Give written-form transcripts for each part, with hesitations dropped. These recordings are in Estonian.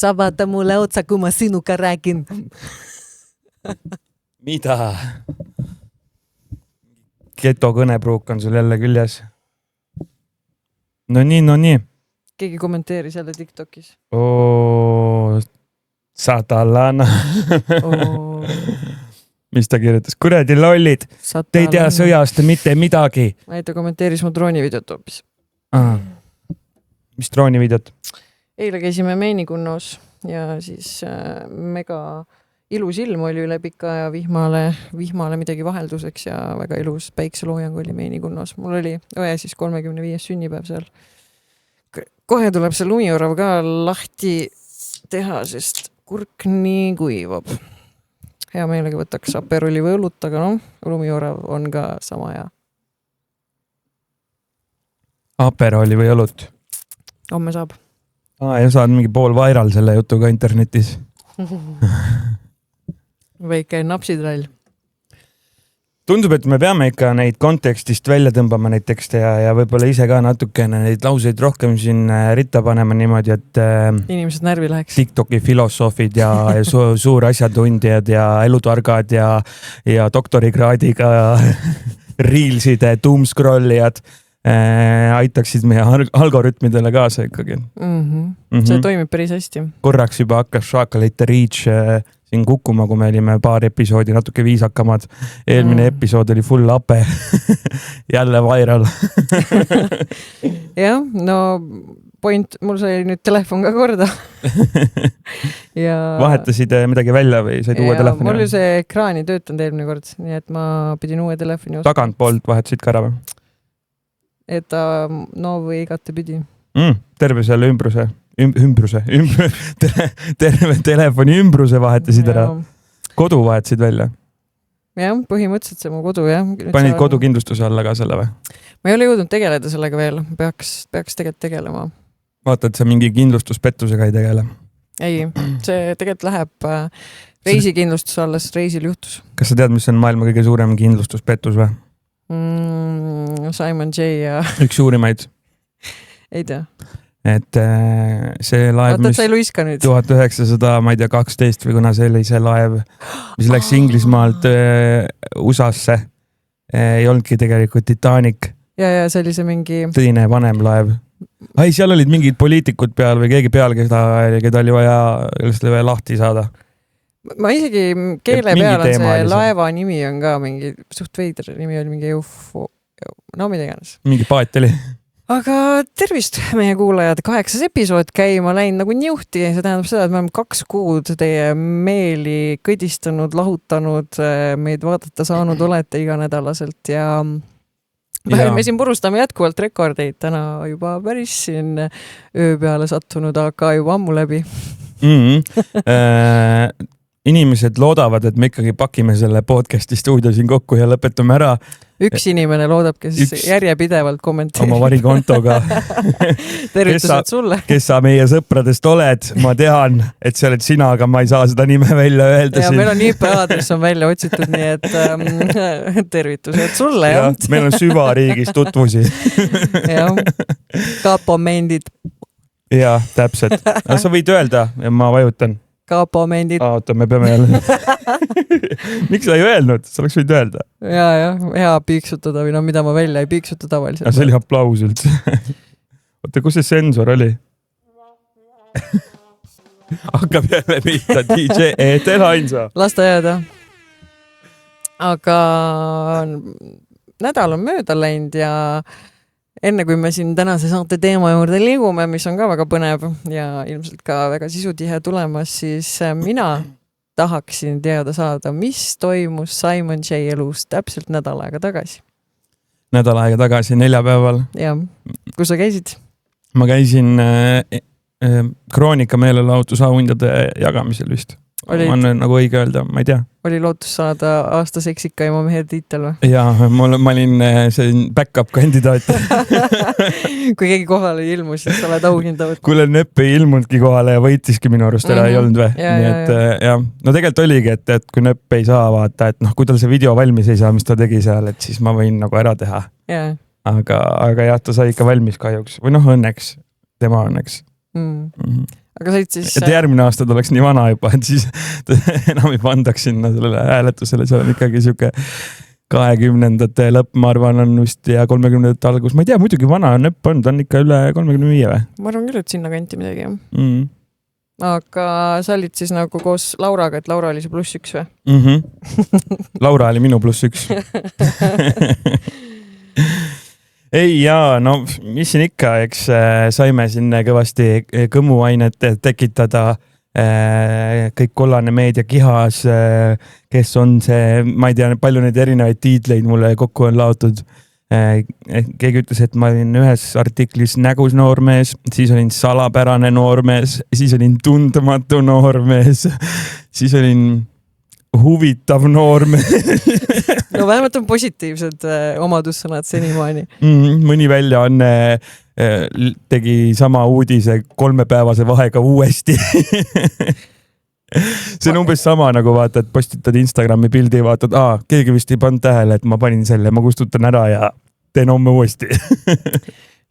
Sa vaata mulle otsa, kui ma sinuga räägin. Mida? Geto kõnepruuk on sul jälle küljes. No nii. Keegi kommenteeris jälle TikTokis. Satalana. Mis ta kirjutas? Kuradi lollid. Te ei tea sõjast mitte midagi. Ei, ta kommenteeris mu droonivideot hoopis. Mis droonivideot? Eile käisime Meenikunnos ja siis mega ilus ilm oli üle pika ja vihmale midagi vahelduseks ja väga ilus päikseloojang oli Meenikunnos. Mul oli siis 35. sünnipäev seal. Kohe tuleb see lumijorav ka lahti teha, sest kurk nii kuivab. Hea meelega võtaks aperoli või õlut, aga lumijorav on ka sama hea. Aperoli või õlut? Homme saab. Ja saad mingi pool viral selle jutuga internetis. Väike napsitrall. Tundub, et me peame ikka neid kontekstist välja tõmbama neid tekste ja võib-olla ise ka natukene neid lauseid rohkem siin ritta panema niimoodi, et inimesed närvi läheks. TikToki filosoofid ja suur asjatundjad ja elutargad ja doktorikraadiga reelside doomscrollijad aitaksid meie algoritmidele kaasa ikkagi. See toimib päris hästi. Korraks juba hakkas Šakalite reach siin kukkuma, kui me olime paar episoodi natuke viisakamad. Eelmine episood oli full ape. Jälle viral. Jah, no point, mul sai nüüd telefon ka korda. Ja vahetasid midagi välja või said uue telefoni? Mul ju see ekraani töötanud eelmine kord, nii et ma pidin uue telefoni ostma. Tagantpoolt vahetasid ka ära või? Et või igate pidi. Terve selle terve telefoni ümbruse vahetasid ära. Kodu vahetasid välja? Jah, põhimõtteliselt see mu kodu, jah. Panid kodukindlustuse alla ka selle või? Ma ei ole jõudnud tegeleda sellega veel. Peaks tegelikult tegelema. Vaata, et sa mingi kindlustuspettusega ei tegele? Ei, see tegelikult läheb reisikindlustuse alla, sest reisil juhtus. Kas sa tead, mis on maailma kõige suurem kindlustuspettus või? Simon J. ja... Üks suurimaid? Ei tea. Et see laev, mis 1900, ma ei tea, 12 või kuna see oli see laev, mis läks Inglismaalt USA-sse, ei olnudki tegelikult Titanic. Ja see oli see mingi... Tõine vanem laev. Seal olid mingid poliitikud peal või keegi peal, keda oli vaja lahti saada. Ma isegi keele peal on see laeva nimi on ka mingi suht veider nimi oli mingi mida iganes. Mingi paat oli. Aga tervist meie kuulajad, 8. episood käima läinud nagu niuhti. See tähendab seda, et me oleme 2 kuud teie meeli kõdistanud, lahutanud, meid vaadata saanud olete iganädalaselt ja me siin purustame jätkuvalt rekordeid täna juba päris siin öö peale sattunud, aga juba ammu läbi. Inimesed loodavad, et me ikkagi pakime selle podcasti stuudio siin kokku ja lõpetame ära. Üks inimene loodab, kes järjepidevalt kommenteerib. Oma varikontoga. Tervitused sulle. Kes sa meie sõpradest oled, ma tean, et see oled sina, aga ma ei saa seda nime välja öelda. Ja meil on IP-aadress on välja otsitud, nii et tervitused sulle. Ja, meil on süvariigis tutvusi. Kapomendid. Ja, täpselt. Sa võid öelda ja ma vajutan. Kapomendid. Oota, me peame jälle. Miks sa ei öelnud? Sa oleks võid öelda. Ja, hea piiksutada või mida ma välja ei piiksuta tavaliselt. See oli aplaus üldse. Oota, kus see sensor oli? Hakkab jälle pihta DJ Eetel Ainsa. Lasta jääda. Aga nädal on mööda läinud ja enne kui me siin tänase saate teema juurde liigume, mis on ka väga põnev ja ilmselt ka väga sisutihe tulemas, siis mina tahaksin teada saada, mis toimus Simon J. elus täpselt nädal aega tagasi. Nädal aega tagasi, neljapäeval. Ja, kus sa käisid? Ma käisin Kroonika meelelahutusauhindade jagamisel vist. On nagu õige öelda, ma ei tea. Oli lootus saada aasta seksikaima mehe tiitel või? Jaa, ma olin see back-up kandidaat. Kui keegi kohale ei ilmu, siis sa oled auhindavat. Kuule, Nöpp ei ilmunudki kohale ja võitiski minu arust ära ei olnud või? Nii et jah, no tegelikult oligi, et kui Nöpp ei saa vaata, et kui tal see video valmis ei saa, mis ta tegi seal, et siis ma võin nagu ära teha. Aga jah, ta sai ikka valmis kahjuks. Või õnneks, tema õnneks. aga said siis... Et järgmine aasta ta oleks nii vana juba, et siis enam ei pandaks sinna sellele hääletusele, seal on ikkagi siuke 20. lõpp, ma arvan, on vist ja 30. algus. Ma ei tea, muidugi vana on nöpp on, ta on ikka üle 35 või? Ma arvan küll, et sinna kanti midagi. Aga sa olid siis nagu koos Lauraga, et Laura oli see +1 või? Laura oli minu +1. Ei jaa, no mis siin ikka, eks saime siin kõvasti kõmuainet tekitada, kõik kollane meedia kihas, kes on see, ma ei tea, palju neid erinevaid tiitleid mulle kokku on laotud. Keegi ütles, et ma olin ühes artiklis nägus noormees, siis olin salapärane noormees, siis olin tundmatu noormees, siis olin huvitav noormees. No vähemalt on positiivsed omadussõnad senimaani. Mõni väljaanne tegi sama uudise 3-päevase vahega uuesti. See on umbes sama nagu vaata, et postitad Instagrami pildi ja vaatad, keegi vist ei pannud tähele, et ma panin selle, ma kustutan ära ja teen homme uuesti.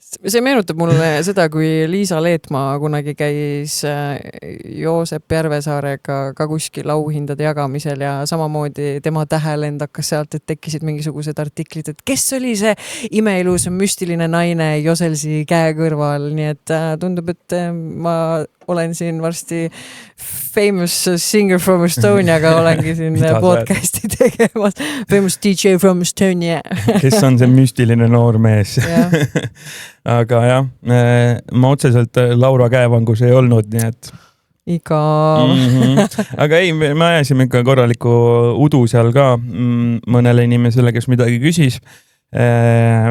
See meenutab mulle seda, kui Liisa Leetmaa kunagi käis Joosep Järvesaarega ka kuskil auhindade jagamisel ja samamoodi tema tähelend hakkas sealt, et tekkisid mingisugused artiklid, et kes oli see imeilus müstiline naine Joselsi käe kõrval, nii et tundub, et ma olen siin varsti famous singer from Estonia, aga olengi siin podcasti tegemas. Famous DJ from Estonia. Kes on see müstiline noormees? Aga jah, ma otseselt Laura käevangus ei olnud, nii et... Iga... Aga ei, me ajasime ikka korraliku udu seal ka mõnele inimesele, kes midagi küsis.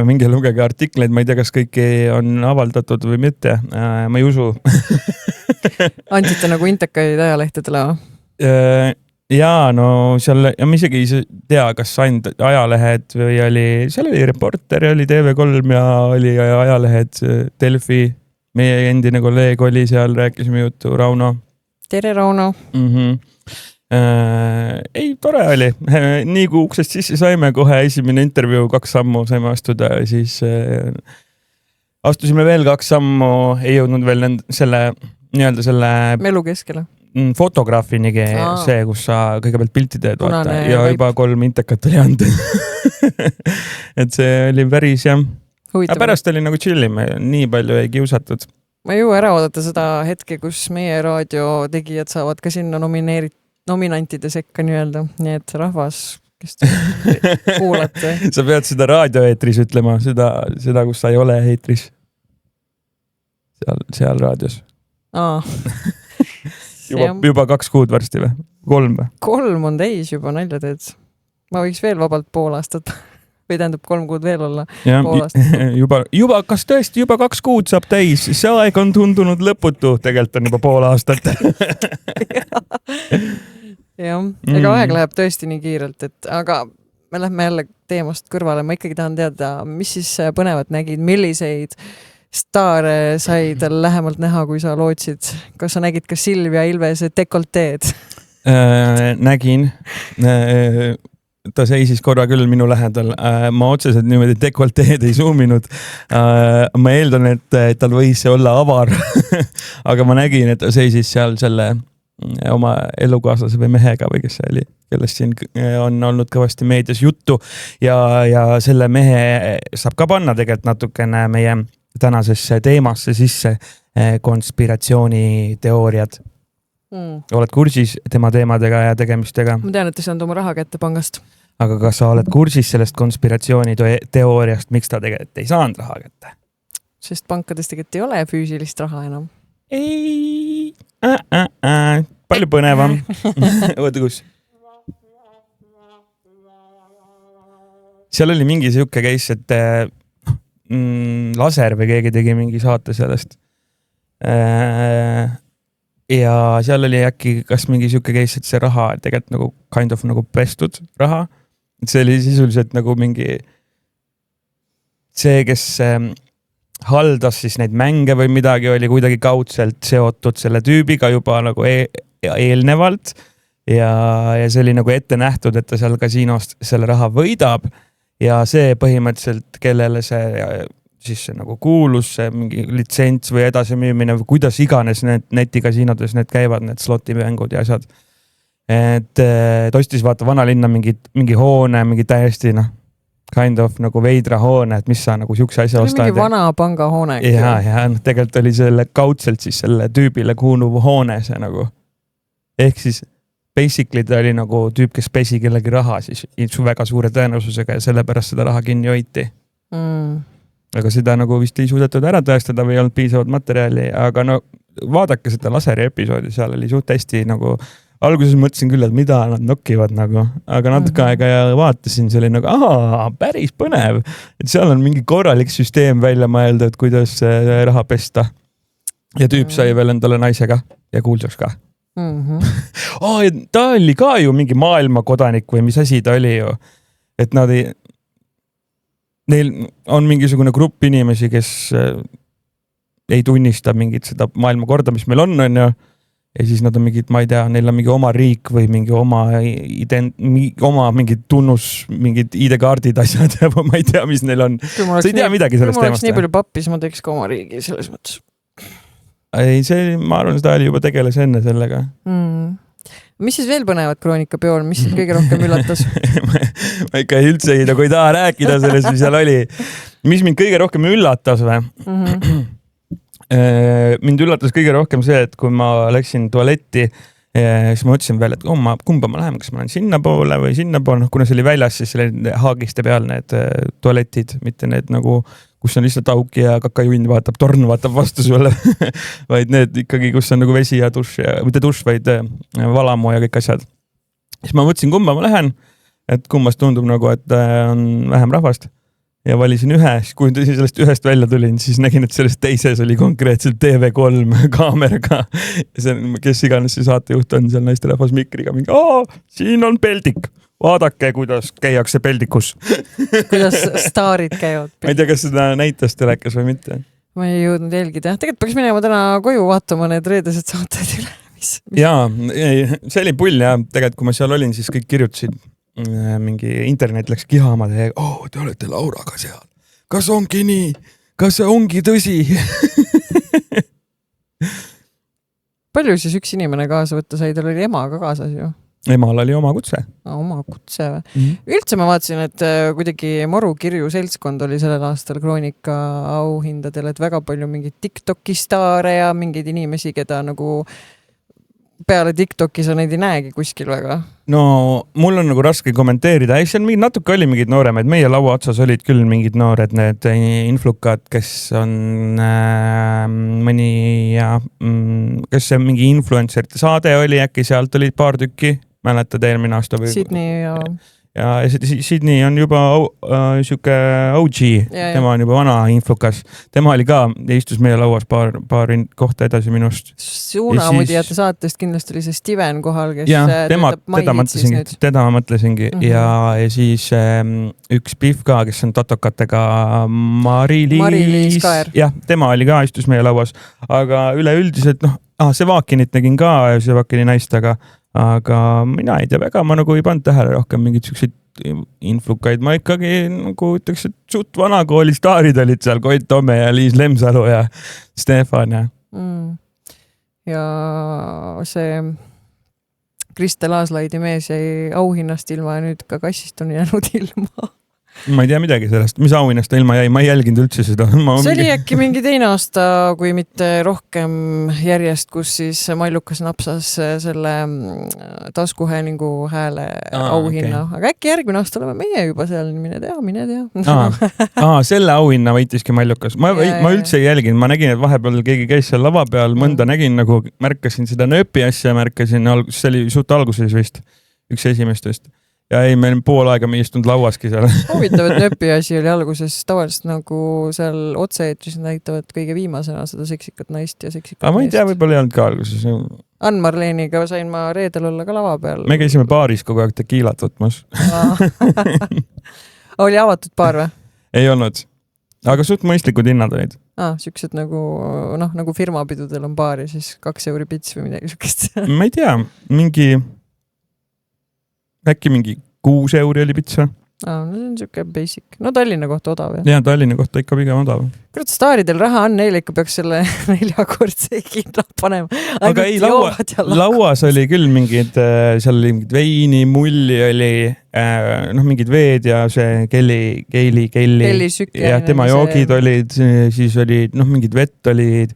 Mingi lugege artikleid, ma ei tea, kas kõiki on avaldatud või mitte, ma ei usu. Andsite nagu intekaid ajalehtedele? Jaa, no seal, ja ma isegi ei tea, kas ainult ajalehed või oli, seal oli Reporter, oli TV3 ja oli ajalehed Delfi, meie endine kolleeg oli seal, rääkisime juttu, Rauno. Tere, Rauno. Ei, tore oli. Nii kui uksest sisse saime, kohe esimene intervjuu 2 sammu saime astuda, siis astusime veel 2 sammu, ei jõudnud veel selle melu keskele. Fotograafinigi see, kus sa kõigepealt pilti teed vaata, ja juba 3 intekat oli anda. Et see oli päris jah. Aga pärast oli nagu chillime, nii palju ei kiusatud. Ma ei jõua ära oodata seda hetke, kus meie raadiotegijad saavad ka sinna nominantide sekka nii-öelda, nii et rahvas, kes te kuulate. Sa pead seda raadioeetris ütlema, seda kus sa ei ole eetris. Seal raadios. Juba 2 kuud varsti või? 3 või? 3 on täis juba, nalja teed. Ma võiks veel vabalt pool aastat või tähendab 3 kuud veel olla. Ja, juba, kas tõesti juba 2 kuud saab täis? See aeg on tundunud lõputu, tegelikult on juba pool aastat. Jah, ega aeg läheb tõesti nii kiirelt, aga me lähme jälle teemast kõrvale. Ma ikkagi tahan teada, mis siis põnevat nägid, milliseid staare said lähemalt näha, kui sa lootsid? Kas sa nägid ka Silvia Ilvese dekolteed? Nägin. Ta seisis korra küll minu lähedal. Ma otseselt niimoodi dekolteed ei zoominud. Ma eeldan, et tal võis see olla avar. Aga ma nägin, et ta seisis seal selle oma elukaaslase või mehega või kes see oli, kellest siin on olnud kõvasti meedias juttu. Ja selle mehe saab ka panna tegelikult natukene meie tänasesse teemasse sisse, konspiratsiooniteooriad. Oled kursis tema teemadega ja tegemistega? Ma tean, et ta saanud oma raha kätte pangast. Aga kas sa oled kursis sellest konspiratsiooniteooriast, miks ta tegelikult ei saanud raha kätte? Sest pankades tegelikult ei ole füüsilist raha enam. Ei, palju põnevam. Oota, kus? Seal oli mingi siuke case, et Laser või keegi tegi mingi saate sellest. Ja seal oli äkki kas mingi siuke case, et see raha tegelikult nagu kind of nagu pestud raha. See oli sisuliselt nagu mingi see, kes haldas siis neid mänge või midagi, oli kuidagi kaudselt seotud selle tüübiga juba nagu eelnevalt ja see oli nagu ette nähtud, et ta seal kasiinost selle raha võidab ja see põhimõtteliselt, kellele see siis see nagu kuulus, see mingi litsents või edasimüümine või kuidas iganes need netikasiinodes need käivad, need slotimängud ja asjad. Et ostis vaata vanalinna mingi hoone, mingi täiesti kind of nagu veidra hoone, et mis sa nagu siukse asja ostad. Mingi vana pangahoone. Ja tegelikult oli selle kaudselt siis selle tüübile kuuluv hoone see nagu. Ehk siis basically ta oli nagu tüüp, kes pesi kellegi raha siis väga suure tõenäosusega ja sellepärast seda raha kinni hoiti. Aga seda nagu vist ei suudetud ära tõestada või ei olnud piisavat materjali, aga no vaadake seda laseri episoodi, seal oli suht hästi nagu, alguses mõtlesin küll, et mida nad nokivad nagu, aga natuke aega ja vaatasin, see oli nagu, päris põnev, et seal on mingi korralik süsteem välja mõeldud, kuidas raha pesta. Ja tüüp sai veel endale naisega ja kuulsaks ka. Ta oli ka ju mingi maailmakodanik või mis asi ta oli ju, et neil on mingisugune grupp inimesi, kes ei tunnista mingit seda maailmakorda, mis meil on ja siis nad on mingid, ma ei tea, neil on mingi oma riik või mingi oma mingid tunnus, mingid ID-kaardid asjad ja ma ei tea, mis neil on. Sa ei tea midagi sellest teemast. Kui ma oleks nii palju pappis, ma teeks ka oma riigi selles mõttes. Ei, ma arvan, seda oli juba tegeles enne sellega. Mis siis veel põnevad kroonikapeol, mis sind kõige rohkem üllatas? ma ikka üldse ei taha rääkida sellest, mis seal oli. Mis mind kõige rohkem üllatas või? Mind üllatas kõige rohkem see, et kui ma läksin tualetti, siis ma mõtlesin veel, et kumba ma lähen, kas ma lähen sinnapoole või sinnapoole, kuna see oli väljas, siis haagiste peal need tualetid, mitte need nagu kus on lihtsalt auki ja kakajunn torn vaatab vastu sulle, vaid need ikkagi, kus on nagu vesi ja dušš, mitte dušš, vaid valamu ja kõik asjad. Siis ma mõtlesin, kumba ma lähen, et kummast tundub nagu, et on vähem rahvast ja valisin ühe, siis kui sellest ühest välja tulin, siis nägin, et sellest teises oli konkreetselt TV3 kaameraga. Kes iganes see saatejuht on seal naisterahvas mikriga, mingi, siin on peldik. Vaadake, kuidas käiakse peldikus. Kuidas staarid käivad. Ma ei tea, kas seda näitas telekas või mitte. Ma ei jõudnud jälgida. Tegelikult peaks minema täna koju vaatama need reedesed saated üle. Jaa, see oli pull ja tegelikult kui ma seal olin, siis kõik kirjutasid mingi internet läks kihama ja te olete Lauraga seal. Kas ongi nii? Kas see ongi tõsi? Palju siis üks inimene kaasa võtta sai? Tal oli ema ka kaasas ju. Emal oli oma kutse. Oma kutse või? Üldse ma vaatasin, et kuidagi Moru kirju seltskond oli sellel aastal kroonika auhindadel, et väga palju mingid TikToki staare ja mingeid inimesi, keda nagu peale TikToki sa neid ei näegi kuskil väga. No mul on nagu raske kommenteerida. Seal natuke oli mingid nooremaid. Meie laua otsas olid küll mingid noored, need influkad, kes on mõni ja kes see mingi influencerite saade oli, äkki sealt olid paar tükki. Mäletad eelmine aasta või? Sydney ja Sydney on juba siuke OG, tema on juba vana influkas. Tema oli ka, istus meie lauas paar kohta edasi minust. Suunamudijate saatest kindlasti oli see Steven kohal, kes teda ma mõtlesingi. Ja siis üks Pihv ka, kes on totokatega Mari-Liis Kaer. Jah, tema oli ka, istus meie lauas. Aga üleüldiselt, see Vaakinit nägin ka, see Vaakini naist, aga mina ei tea väga, ma nagu ei pannud tähele rohkem mingid siukseid influkaid. Ma ikkagi nagu ütleks, et suht vanakooli staarid olid seal, Koit Tome ja Liis Lemsalu ja Stefan ja. Ja see Kristel Aaslaidi mees jäi auhinnast ilma ja nüüd ka kassist on jäänud ilma. Ma ei tea midagi sellest, mis auhinnast ilma jäi, ma ei jälginud üldse seda. See oli äkki mingi teine aasta, kui mitte rohkem järjest, kus siis Mallukas napsas selle taskuhäälingu hääle auhinna. Okay. Aga äkki järgmine aasta oleme meie juba seal, mine tea. Selle auhinna võitiski Mallukas. Ma üldse ei jälginud, ma nägin, et vahepeal keegi käis seal lava peal, mõnda nägin, nagu märkasin seda nööpi asja, märkasin, see oli suht alguses vist, üks esimestest. Ja ei, meil pool aega me istunud lauaski seal. Huvitav, et nööpi asi oli alguses tavaliselt nagu seal otse-eetris näitavad kõige viimasena seda seksikat naist ja seksikat naist. Ma ei tea, võib-olla ei olnud ka alguses. Ann-Marleeniga sain ma reedel olla ka lava peal. Me käisime baaris kogu aeg tekiilat võtmas. Oli avatud baar või? Ei olnud. Aga suht mõistlikud hinnad olid. Siuksed nagu firmapidudel on baar ja siis 2 euri pits või midagi siukest. Ma ei tea, äkki mingi 6 euri oli pitsa. No see on siuke basic. No Tallinna kohta odav, jah. Ja Tallinna kohta ikka pigem odav. Kurat, staaridel raha on, neile ikka peaks selle 4-kordse hinna panema. Aga ei, lauas oli küll mingid, seal oli mingid veini, mulli oli, mingid veed ja see Kelly ja tema joogid olid, siis olid, mingid vett olid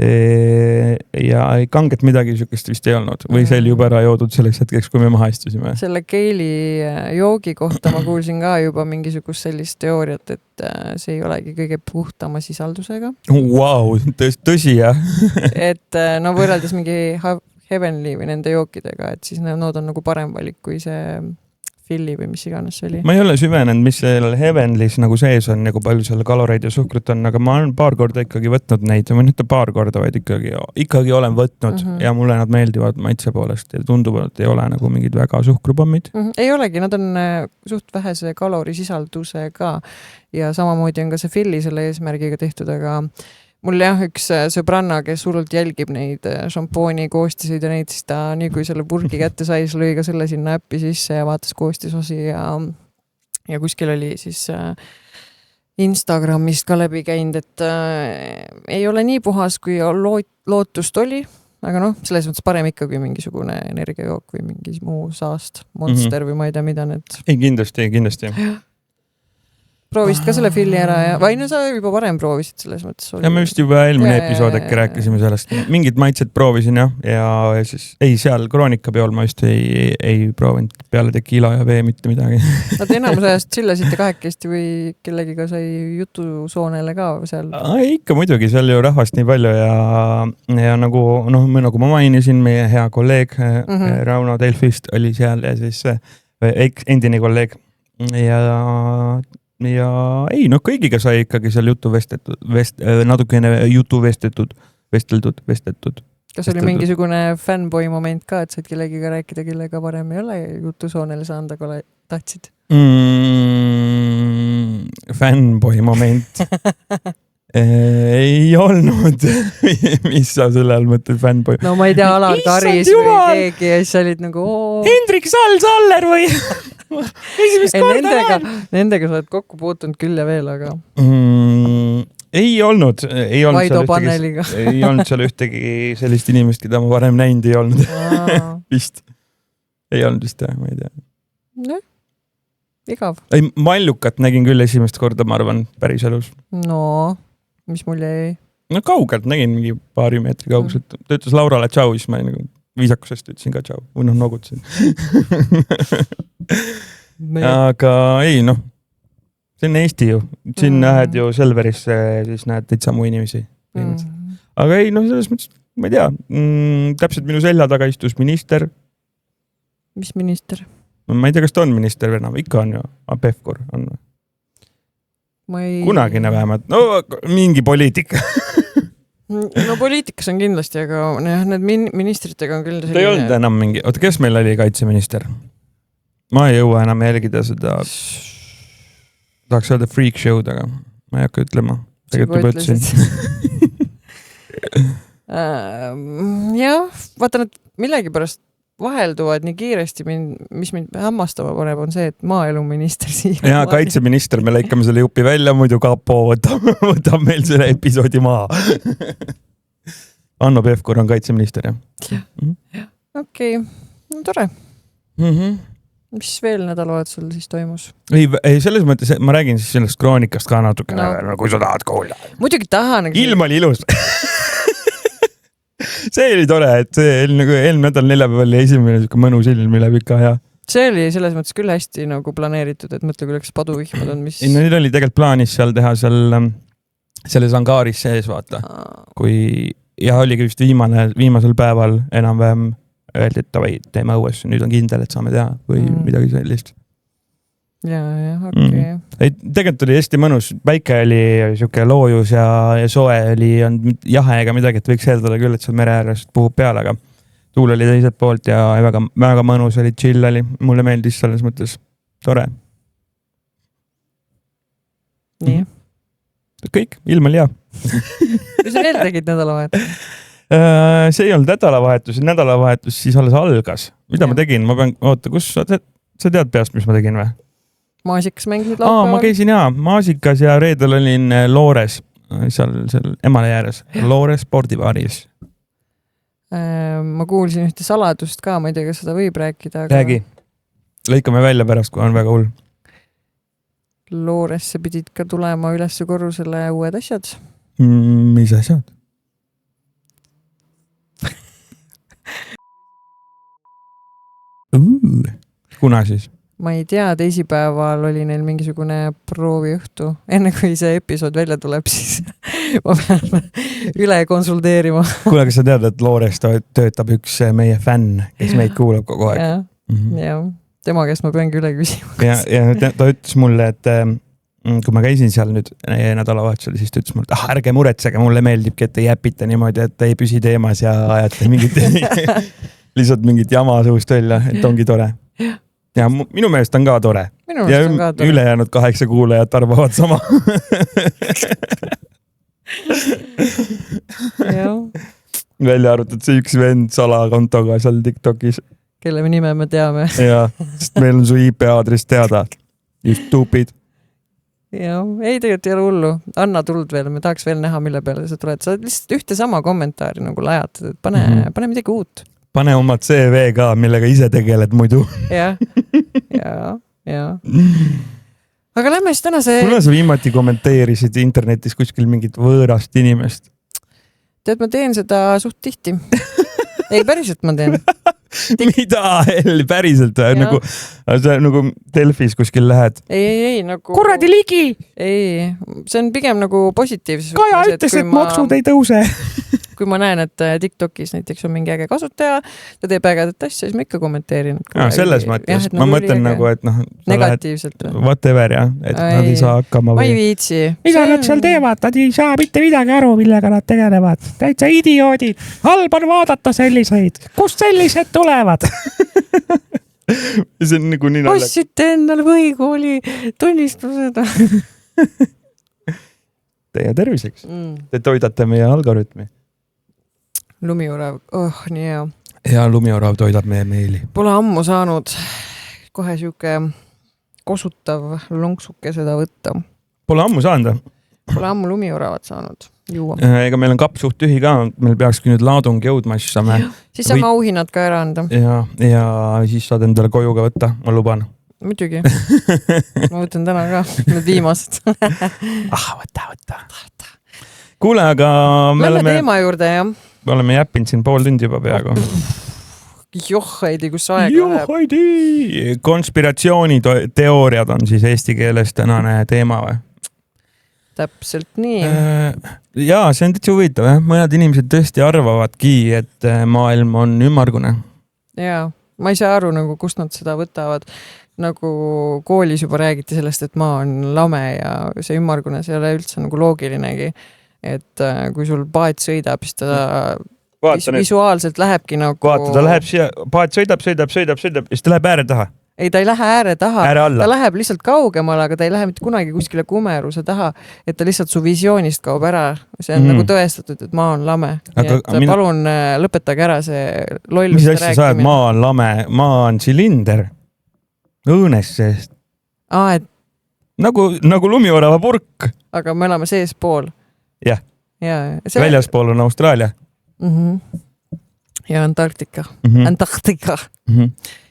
ja kanget midagi sükest vist ei olnud või see oli juba ära joodud selleks hetkeks, kui me maha istusime. Selle Keili joogi kohta ma kuulsin ka juba mingisugust sellist teooriat, et see ei olegi kõige puhtama sisaldusega. Wow, tõsi jah? Et no võrreldes mingi Heavenly või nende jookidega, et siis nad on nagu parem valik kui see Filli või mis iganes see oli. Ma ei ole süvenenud, mis seal Heavenly's nagu sees on ja kui palju seal kaloreid ja suhkrut on, aga ma olen paar korda ikkagi võtnud neid, või mitte paar korda, vaid ikkagi olen võtnud ja mulle nad meeldivad maitse poolest ja tunduvad, et ei ole nagu mingid väga suhkrupommid. Ei olegi, nad on suht vähese kalorisisaldusega ja samamoodi on ka see Filli selle eesmärgiga tehtud, aga mul jah, üks sõbranna, kes hullult jälgib neid šampooni koostiseid ja neid, siis ta nii kui selle purgi kätte sai, lõi ka selle sinna äppi sisse ja vaatas koostisosi ja kuskil oli siis Instagramist ka läbi käinud, et ei ole nii puhas, kui lootust oli, aga selles mõttes parem ikka kui mingisugune energiajook või mingi muu saast, Monster või ma ei tea, mida need. Ei, kindlasti. Proovisid ka selle Filli ära ja, või no sa juba varem proovisid selles mõttes. Ja me vist juba eelmine episood äkki rääkisime sellest. Mingid maitsed proovisin ja siis, ei seal Kroonikapeol ma just ei proovinud peale tequila ja vee mitte midagi. Nad enamus ajast chillasite kahekesti või kellegiga sai jutusoonele ka seal? Ikka muidugi, seal ju rahvast nii palju ja nagu ma mainisin, meie hea kolleeg Rauno Delfist oli seal ja siis endine kolleeg ja ei, kõigiga sai ikkagi seal natukene vesteldud. Kas oli mingisugune fanboy moment ka, et said kellegiga rääkida, kellega varem ei ole jutusoonele saanud, aga tahtsid? Fanboy moment. Ei olnud. Mis sa selle all mõtled fanboy? No ma ei tea, Alar Karis või keegi ja siis olid nagu Hendrik Saller või? Nendega sa oled kokku puutunud küll ja veel, aga ei olnud Vaido Panneliga. Ei olnud seal ühtegi sellist inimest, keda ma varem näinud ei olnud. Vist. Ei olnud vist, ma ei tea. Igav. Ei, Mallukat nägin küll esimest korda, ma arvan, päris elus. No, mis mulje jäi? No kaugelt nägin mingi paari meetri kauguselt. Ta ütles Laurale tšau, siis ma nagu viisakusest ütlesin ka tšau. Või nogutasin. Aga ei, see on Eesti ju. Siin nähed ju Selverisse, siis näed täitsa muu inimesi. Aga ei, selles mõttes, ma ei tea, täpselt minu selja taga istus minister. Mis minister? Ma ei tea, kas ta on minister või enam, ikka on ju, Pevkur on või? Kunagine vähemalt, mingi poliitika. No poliitikas on kindlasti, aga need ministritega on küll selline... Ta ei olnud enam mingi, kes meil oli kaitseminister? Ma ei jõua enam jälgida seda, tahaks öelda freak show'd, aga ma ei hakka ütlema. Tegelikult juba ütlesin. Jah, vaata nad millegi pärast vahelduvad nii kiiresti, mis mind hämmastama paneb, on see, et maaeluminister siia. Ja kaitseminister, me lõikame selle jupi välja, muidu Kapo võtab meil selle episoodi maha. Anno Pevkur on kaitseminister, jah? Okei, no tore. Mis veel nädalavahetusel siis toimus? Ei, selles mõttes, ma räägin siis sellest kroonikast ka natukene, kui sa tahad kuulda. Muidugi tahan. Ilm oli ilus. See oli tore, et see nagu eelmine nädal neljapäeval oli esimene mõnus ilm üle pika ja. See oli selles mõttes küll hästi nagu planeeritud, et mõtle, kui oleks paduvihmad on, mis... Neil oli tegelikult plaanis seal teha selles angaaris sees, vaata. Ja oligi vist viimasel päeval enam-vähem öeldi, et tavai, teeme õues, nüüd on kindel, et saame teha või midagi sellist. Okei. Tegelikult oli hästi mõnus, päike oli siuke loojus ja soe oli jahe ega midagi, et võiks eeldada küll, et seal mere ääres puhub peale, aga tuul oli teiselt poolt ja väga, väga mõnus oli, chill oli, mulle meeldis selles mõttes tore. Nii. Kõik, ilm oli hea. Mis sa veel tegid nädalavahetus? See ei olnud nädalavahetus siis alles algas. Mida ma tegin? Ma pean, oota, kus sa tead peast, mis ma tegin või? Maasikas mängisid ma laupäeval? käisin Maasikas ja reedel olin Loores, seal Emale ääres, Loores spordibaaris. Ma kuulsin ühte saladust ka, ma ei tea, kas seda võib rääkida. Aga... Räägi. Lõikame välja pärast, kui on väga hull. Looresse pidid ka tulema ülesse korrusele uued asjad. Mis asjad? Kuna siis? Ma ei tea, teisipäeval oli neil mingisugune prooviõhtu. Enne kui see episood välja tuleb, siis ma pean üle konsulteerima. Kuule, kas sa tead, et Loores töötab üks meie fänn, kes meid kuulab kogu aeg? Ja, tema käest ma peangi üle küsima. Ja ta ütles mulle, et kui ma käisin seal nüüd nädalavahetusel, siis ta ütles mulle, et ärge muretsege, mulle meeldibki, et te jäpite niimoodi, et te ei püsi teemas ja ajate lihtsalt mingit jama suust välja, et ongi tore. Ja minu meelest on ka tore. Ja ülejäänud 8 kuulajat arvavad sama. Välja arvatud see üks vend salakontoga seal TikTokis. Kelle nime me teame. Ja, sest meil on su IP-aadress teada. You stupid. Ja, ei tegelikult ei ole hullu. Anna tuld veel, me tahaks veel näha, mille peale sa tuled. Sa lihtsalt ühte sama kommentaari nagu lajatad, et pane midagi uut. Pane oma CV ka, millega ise tegeled muidu. Ja. Aga lähme siis tänase... Kuna sa viimati kommenteerisid internetis kuskil mingit võõrast inimest? Tead, ma teen seda suht tihti. Ei, päriselt ma teen. Mida helli, päriselt või? Nagu Delfis kuskil lähed. Ei, nagu... Kuradi ligi! Ei, see on pigem nagu positiivses. Kaja ütles, et maksud ei tõuse. Kui ma näen, et TikTokis näiteks on mingi äge kasutaja, ta teeb ägedat asja, siis ma ikka kommenteerin. Selles mõttes. Ma mõtlen nagu, et negatiivselt. Whatever, et nad ei saa hakkama. Ma ei viitsi. Mida nad seal teevad? Nad ei saa mitte midagi aru, millega nad tegelevad. Täitsa idioodid. Halb on vaadata selliseid. Kust sellised tulevad? See on nagu nii naljakas. Ossite endal põhikooli tunnistused. Teie terviseks. Te toidate meie algoritmi. Lumiurav, nii hea. Ja lumiurav toidab meie meeli. Pole ammu saanud kohe siuke kosutav lonksuke seda võtta. Pole ammu saanud? Pole ammu lumiuravat saanud. Juua. Ega meil on kapp suht tühi ka, meil peakski nüüd laadung jõudma, siis saame... Siis saame auhinnad ka ära anda. Ja siis saad endale koju ka võtta, ma luban. Muidugi. Ma võtan täna ka, need viimased. Võta. Kuule, aga... Lähme teema juurde, jah. Me oleme jäppinud siin pool tundi juba peaaegu. Johhaidi, kus aeg läheb. Johhaidi! Konspiratsiooniteooriad on siis eesti keeles tänane teema või? Täpselt nii. Jaa, see on täitsa huvitav. Mõned inimesed tõesti arvavadki, et maailm on ümmargune. Jaa, ma ei saa aru, nagu, kust nad seda võtavad. Nagu koolis juba räägiti sellest, et maa on lame ja see ümmargune, see ei ole üldse nagu loogilinegi. Et kui sul paat sõidab, siis ta visuaalselt lähebki nagu... Vaata, ta läheb siia, paat sõidab, siis ta läheb ääre taha. Ei, ta ei lähe ääre taha. Ta läheb lihtsalt kaugemale, aga ta ei lähe mitte kunagi kuskile kumeruse taha, et ta lihtsalt su visioonist kaob ära. See on nagu tõestatud, et maa on lame. Palun lõpetage ära see lollust rääkimine. Mis asja sa ajad, maa on lame? Maa on silinder. Õõnes seest. Nagu lumiorava purk. Aga me oleme sees pool. Jah. Väljaspool on Austraalia. Ja Antarktika. Antarktika.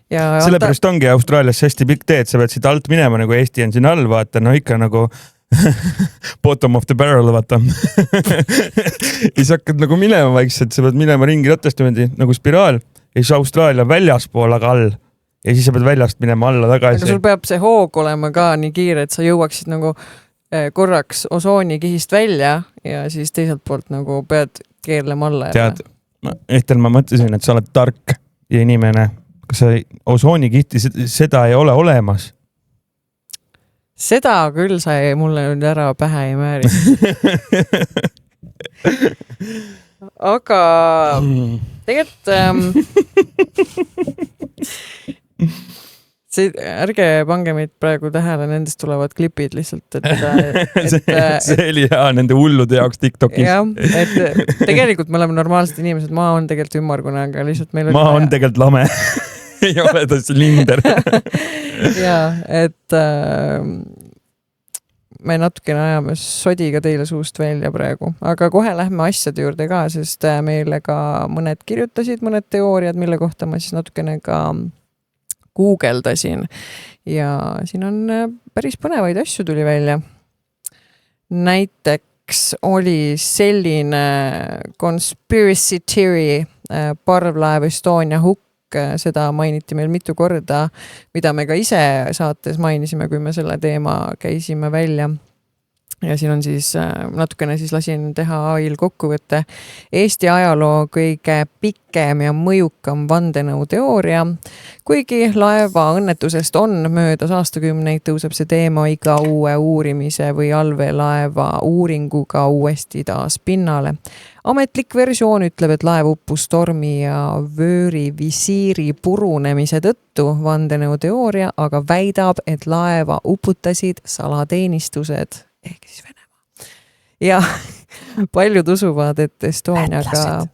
Sellepärast ongi Austraalias hästi pikk tee, et sa pead siit alt minema, nagu Eesti on siin all, vaata, no ikka nagu bottom of the barrel, vaata. Ja siis hakkad nagu minema vaikselt, sa pead minema ringi rattastamenti nagu spiraal ja siis Austraalia väljaspool, aga all. Ja siis sa pead väljast minema alla tagasi. Aga sul peab see hoog olema ka nii kiire, et sa jõuaksid nagu korraks osoonikihist välja ja siis teiselt poolt nagu pead keerlema alla. Tead, Ehtel ma mõtlesin, et sa oled tark ja inimene. Kas osoonikihti, seda ei ole olemas? Seda küll sai mulle nüüd ära pähe ei määri. Aga tegelikult ärge pange meid praegu tähele, nendest tulevad klipid lihtsalt. See oli hea nende hullude jaoks TikTokis. Jah, et tegelikult me oleme normaalsed inimesed, maa on tegelikult ümmargune, aga lihtsalt meil maa on tegelikult lame. Ei ole ta silinder. ja et me natukene ajame sodiga teile suust välja praegu, aga kohe lähme asjade juurde ka, sest meile ka mõned kirjutasid, mõned teooriad, mille kohta ma siis natukene ka guugeldasin ja siin on päris põnevaid asju tuli välja. Näiteks oli selline conspiracy theory parvlaev Estonia hukk, seda mainiti meil mitu korda, mida me ka ise saates mainisime, kui me selle teema käisime välja. Ja siin on siis natukene siis lasin teha AI-l kokkuvõtte. Eesti ajaloo kõige pikem ja mõjukam vandenõuteooria. Kuigi laeva õnnetusest on möödas aastakümneid, tõuseb see teema iga uue uurimise või allveelaeva uuringuga uuesti taas pinnale. Ametlik versioon ütleb, et laev uppus tormi ja vööri visiiri purunemise tõttu. Vandenõuteooria aga väidab, et laeva uputasid salateenistused ehk siis Venemaa. Ja paljud usuvad, et Estoniaga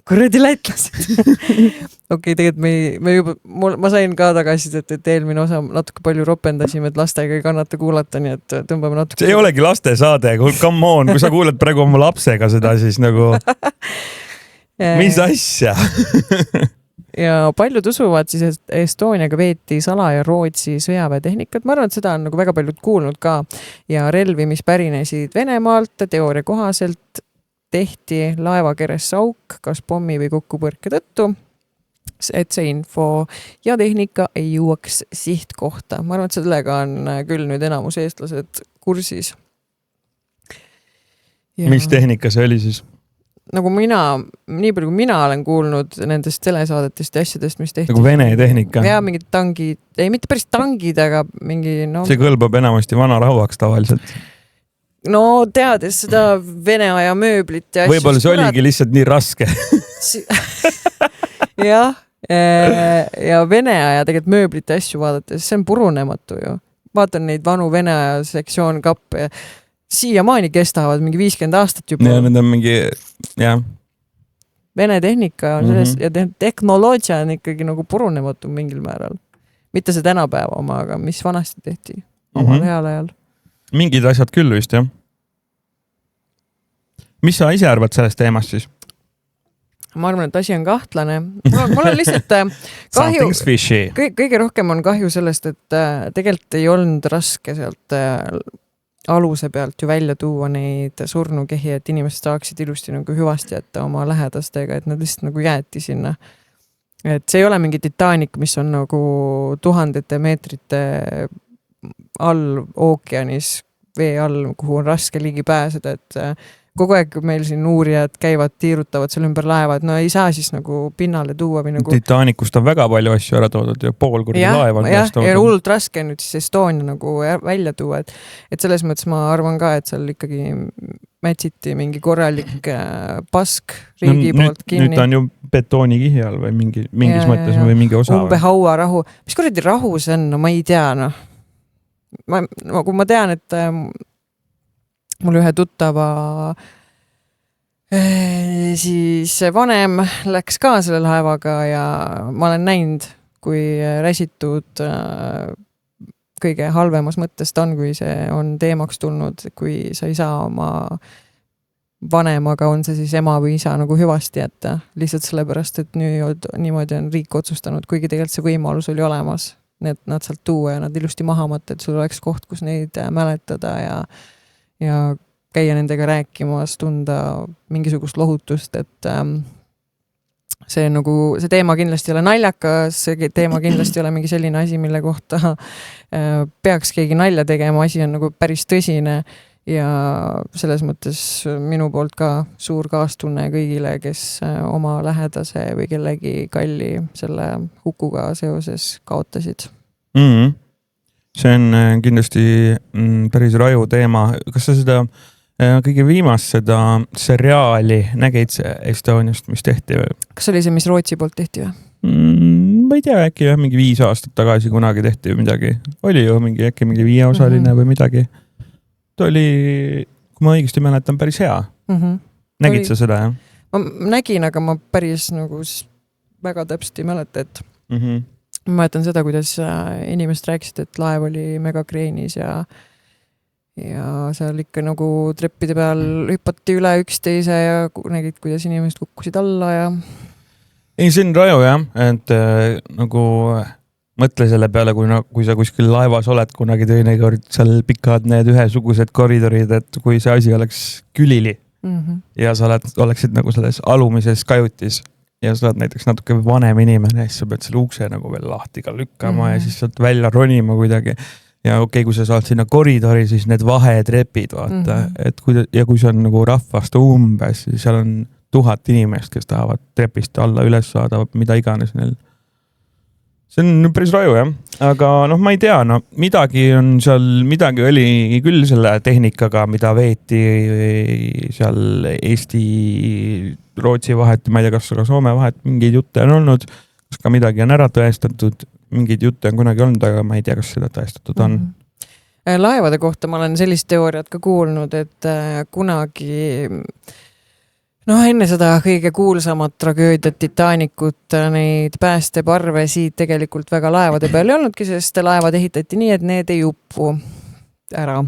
kuradi lätlased. Okei, tegelikult me juba, ma sain ka tagasisidet, et eelmine osa natuke palju ropendasime, et lastega ei kannata kuulata, nii et tõmbame natuke. See ei olegi laste saade, come on, kui sa kuuled praegu oma lapsega seda, siis nagu mis asja? Ja paljud usuvad siis, et Estoniaga veeti salaja Rootsi sõjaväetehnikat. Ma arvan, et seda on nagu väga paljud kuulnud ka. Ja relvi, mis pärinesid Venemaalt, teooria kohaselt tehti laevakeres auk, kas pommi või kokkupõrke tõttu, et see info ja tehnika ei jõuaks sihtkohta. Ma arvan, et sellega on küll nüüd enamus eestlased kursis. Ja mis tehnika see oli siis? Nagu nii palju kui mina olen kuulnud nendest telesaadetest ja asjadest, mis tehti. Nagu Vene tehnika. Ja mingid tangid, ei mitte päris tangid, aga mingi See kõlbab enamasti vanarauaks tavaliselt. No teades seda Vene aja mööblit ja võib-olla see oligi lihtsalt nii raske. Jah, ja Vene aja tegelikult mööblite asju vaadates, see on purunematu ju. Vaatan neid vanu Vene aja sektsioon kappe ja siiamaani kestavad mingi 50 aastat juba. Ja need on mingi, jah. Vene tehnika on selles ja tehnoloogia on ikkagi nagu purunematu mingil määral. Mitte see tänapäeva oma, aga mis vanasti tehti omal heal ajal. Mingid asjad küll vist, jah. Mis sa ise arvad sellest teemast siis? Ma arvan, et asi on kahtlane. Mul on lihtsalt kahju, kõige rohkem on kahju sellest, et tegelikult ei olnud raske sealt aluse pealt ju välja tuua neid surnukehi, et inimesed saaksid ilusti nagu hüvasti jätta oma lähedastega, et nad lihtsalt nagu jäeti sinna. Et see ei ole mingi Titanic, mis on nagu tuhandete meetrite all ookeanis, vee all, kuhu on raske ligi pääseda, et kogu aeg meil siin uurijad käivad, tiirutavad seal ümber laeva, et no ei saa siis nagu pinnale tuua või nagu... Titanicust on väga palju asju ära toodud ja pool kurdi laeva. Ja hullult raske nüüd siis Estonia nagu välja tuua, et selles mõttes ma arvan ka, et seal ikkagi mätsiti mingi korralik pask riigi poolt kinni. Nüüd on ju betoonikihi all või mingis mõttes või mingi osa. Umbe haua rahu. Mis kuradi rahu see on? No ma ei tea, noh. Kui ma tean, et mul ühe tuttava siis vanem läks ka selle laevaga ja ma olen näinud, kui räsitud kõige halvemas mõttes ta on, kui see on teemaks tulnud, kui sa ei saa oma vanemaga, on see siis ema või isa nagu hüvasti jätta. Lihtsalt sellepärast, et niimoodi on riik otsustanud, kuigi tegelikult see võimalus oli olemas, nad sealt tuua ja nad ilusti maha mõtta, et sul oleks koht, kus neid mäletada ja käia nendega rääkimas, tunda mingisugust lohutust, et see teema kindlasti ei ole naljakas, see teema kindlasti ei ole mingi selline asi, mille kohta peaks keegi nalja tegema, asi on nagu päris tõsine ja selles mõttes minu poolt ka suur kaastunne kõigile, kes oma lähedase või kellegi kalli selle hukuga seoses kaotasid. See on kindlasti päris raju teema. Kas sa seda kõige viimast seda seriaali nägid see Estoniast, mis tehti? Kas oli see, mis Rootsi poolt tehti või? Ma ei tea, äkki mingi 5 aastat tagasi kunagi tehti midagi. Oli ju äkki mingi 5-osaline või midagi. Ta oli, kui ma õigesti mäletan, päris hea. Nägid sa seda, jah? Ma nägin, aga ma päris nagu väga täpselt ei mäleta, et ma mäletan seda, kuidas inimesed rääkisid, et laev oli megakreenis ja seal ikka nagu treppide peal hüppati üle üksteise ja nägid, kuidas inimesed kukkusid alla ja. Ei, see on raju jah, et nagu mõtle selle peale, kui sa kuskil laevas oled kunagi teinekord, seal pikad need ühesugused koridorid, et kui see asi oleks külili ja sa oleksid nagu selles alumises kajutis ja sa oled näiteks natuke vanem inimene, siis sa pead selle ukse nagu veel lahti ka lükkama ja siis sealt välja ronima kuidagi. Ja okei, kui sa saad sinna koridori, siis need vahetrepid, vaata, et kui see on nagu rahvast umbes, siis seal on 1000 inimest, kes tahavad trepist alla üles saada, mida iganes neil. See on päris raju jah, aga ma ei tea, midagi oli küll selle tehnikaga, mida veeti seal Eesti, Rootsi vahet, ma ei tea, kas ka Soome vahet, mingeid jutte on olnud, kas ka midagi on ära tõestatud, mingeid jutte on kunagi olnud, aga ma ei tea, kas seda tõestatud on. Laevade kohta ma olen sellist teooriat ka kuulnud, et kunagi enne seda kõige kuulsamat tragöödiat Titanicut, neid päästeparvesid tegelikult väga laevade peal ei olnudki, sest laevad ehitati nii, et need ei uppu ära.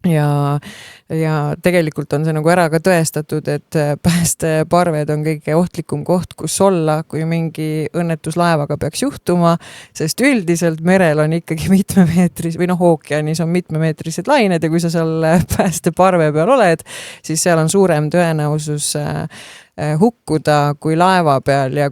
Ja tegelikult on see nagu ära ka tõestatud, et päästeparved on kõige ohtlikum koht, kus olla, kui mingi õnnetus laevaga peaks juhtuma, sest üldiselt merel on ikkagi mitmemeetris või ookeanis on mitmemeetrised lained ja kui sa seal päästeparve peal oled, siis seal on suurem tõenäosus hukkuda kui laeva peal ja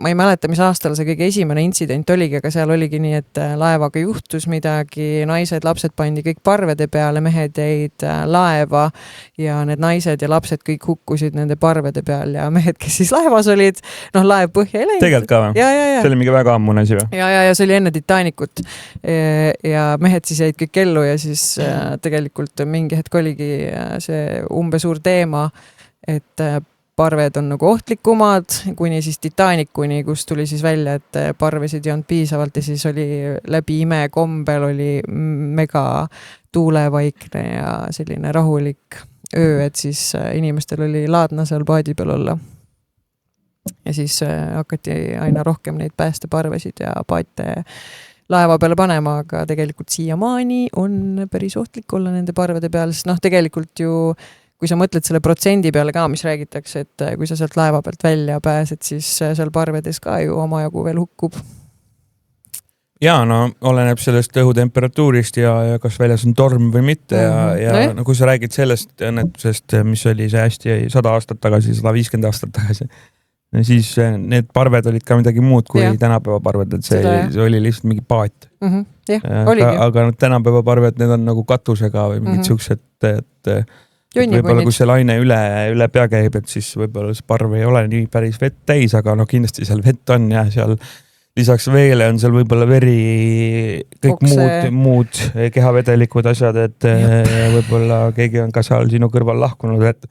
ma ei mäleta, mis aastal see kõige esimene intsident oligi, aga seal oligi nii, et laevaga juhtus midagi, naised, lapsed pandi kõik parvede peale, mehed jäid laeva ja need naised ja lapsed kõik hukkusid nende parvede peal ja mehed, kes siis laevas olid, laev põhja ei läinud. Tegelikult ka või? See oli mingi väga ammune asi või? Ja see oli enne Titanicut ja mehed siis jäid kõik ellu ja siis tegelikult mingi hetk oligi see umbesuur teema, et parved on nagu ohtlikumad, kuni siis Titanicuni, kus tuli siis välja, et parvesid ei olnud piisavalt ja siis oli läbi imekombel oli mega tuulevaikne ja selline rahulik öö, et siis inimestel oli laadna seal paadi peal olla. Ja siis hakati aina rohkem neid päästeparvesid ja paate laeva peale panema, aga tegelikult siiamaani on päris ohtlik olla nende parvede peal, sest tegelikult ju kui sa mõtled selle protsendi peale ka, mis räägitakse, et kui sa sealt laeva pealt välja pääsed, siis seal parvedes ka ju omajagu veel hukkub. Jaa, oleneb sellest õhutemperatuurist ja kas väljas on torm või mitte ja kui sa räägid sellest õnnetusest, mis oli see hästi 100 aastat tagasi, 150 aastat tagasi, siis need parved olid ka midagi muud kui tänapäeva parved, et see oli lihtsalt mingi paat. Aga tänapäeva parved, need on nagu katusega või mingid siuksed, et võib-olla kui see laine üle pea käib, et siis võib-olla see parv ei ole nii päris vett täis, aga kindlasti seal vett on ja seal lisaks veele on seal võib-olla veri, kõik muud kehavedelikud asjad, et võib-olla keegi on ka seal sinu kõrval lahkunud, et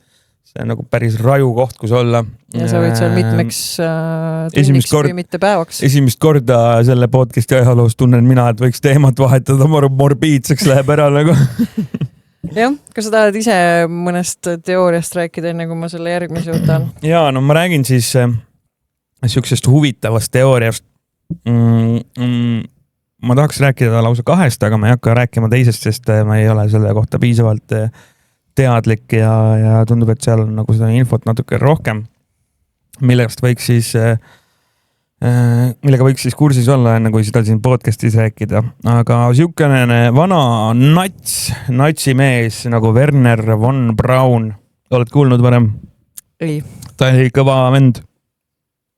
see on nagu päris raju koht, kus olla. Ja sa võid seal mitmeks tunniks või mitte päevaks. Esimest korda selle podcasti ajaloos tunnen mina, et võiks teemat vahetada, morbiidseks läheb ära nagu. Jah, kas sa tahad ise mõnest teooriast rääkida, enne kui ma selle järgmise võtan? Jaa, ma räägin siis siuksest huvitavast teooriast. Ma tahaks rääkida lausa 2, aga ma ei hakka rääkima teisest, sest ma ei ole selle kohta piisavalt teadlik ja tundub, et seal on nagu seda infot natuke rohkem, millega võiks siis kursis olla, enne kui seda siin podcastis rääkida. Aga siukene vana natsimees nagu Werner von Braun. Oled kuulnud varem? Ei. Ta oli kõva vend.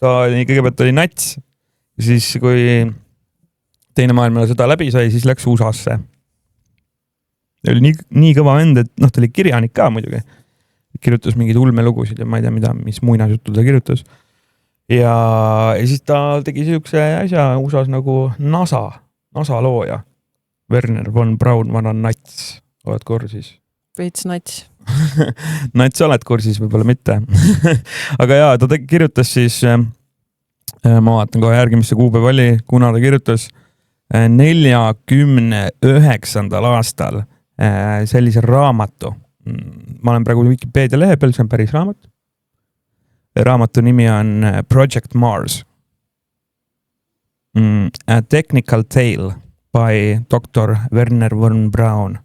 Kõigepealt oli nats. Siis kui teine maailmasõda läbi sai, siis läks USA-sse. Ta oli nii kõva vend, et ta oli kirjanik ka muidugi. Kirjutas mingeid ulmelugusid ja ma ei tea, mis muinasjuttu ta kirjutas. Ja siis ta tegi siukse asja USA-s nagu NASA looja. Werner von Braun, vana nats. Oled kursis? Veits nats. Nats oled kursis, võib-olla mitte. Aga jaa, ta kirjutas siis, ma vaatan kohe järgi, mis see kuupäev oli, kuna ta kirjutas 49. aastal sellise raamatu. Ma olen praegu Wikipedia lehe peal, see on päris raamat. Raamatu nimi on Project Mars. A Technical Tale by Dr. Werner von Braun.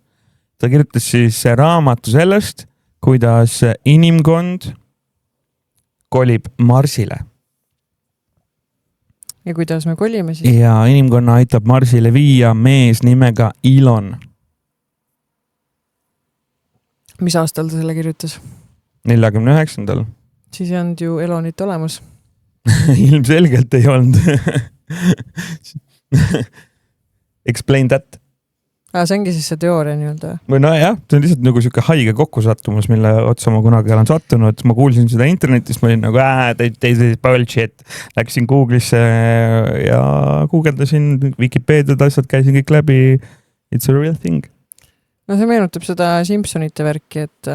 Ta kirjutas siis raamatu sellest, kuidas inimkond kolib Marsile. Ja kuidas me kolime siis? Ja inimkonna aitab Marsile viia mees nimega Elon. Mis aastal ta selle kirjutas? 49. Siis ei olnud ju Elonit olemas. Ilmselgelt ei olnud. Explain that. See ongi siis see teooria nii-öelda. Või no jah, see on lihtsalt nagu siuke haige kokkusattumus, mille otsa ma kunagi olen sattunud. Ma kuulsin seda internetist, ma olin nagu teise bullshit. Läksin Google'isse ja guugeldasin Wikipeediad asjad, käisin kõik läbi. It's a real thing. No see meenutab seda Simpsonite värki, et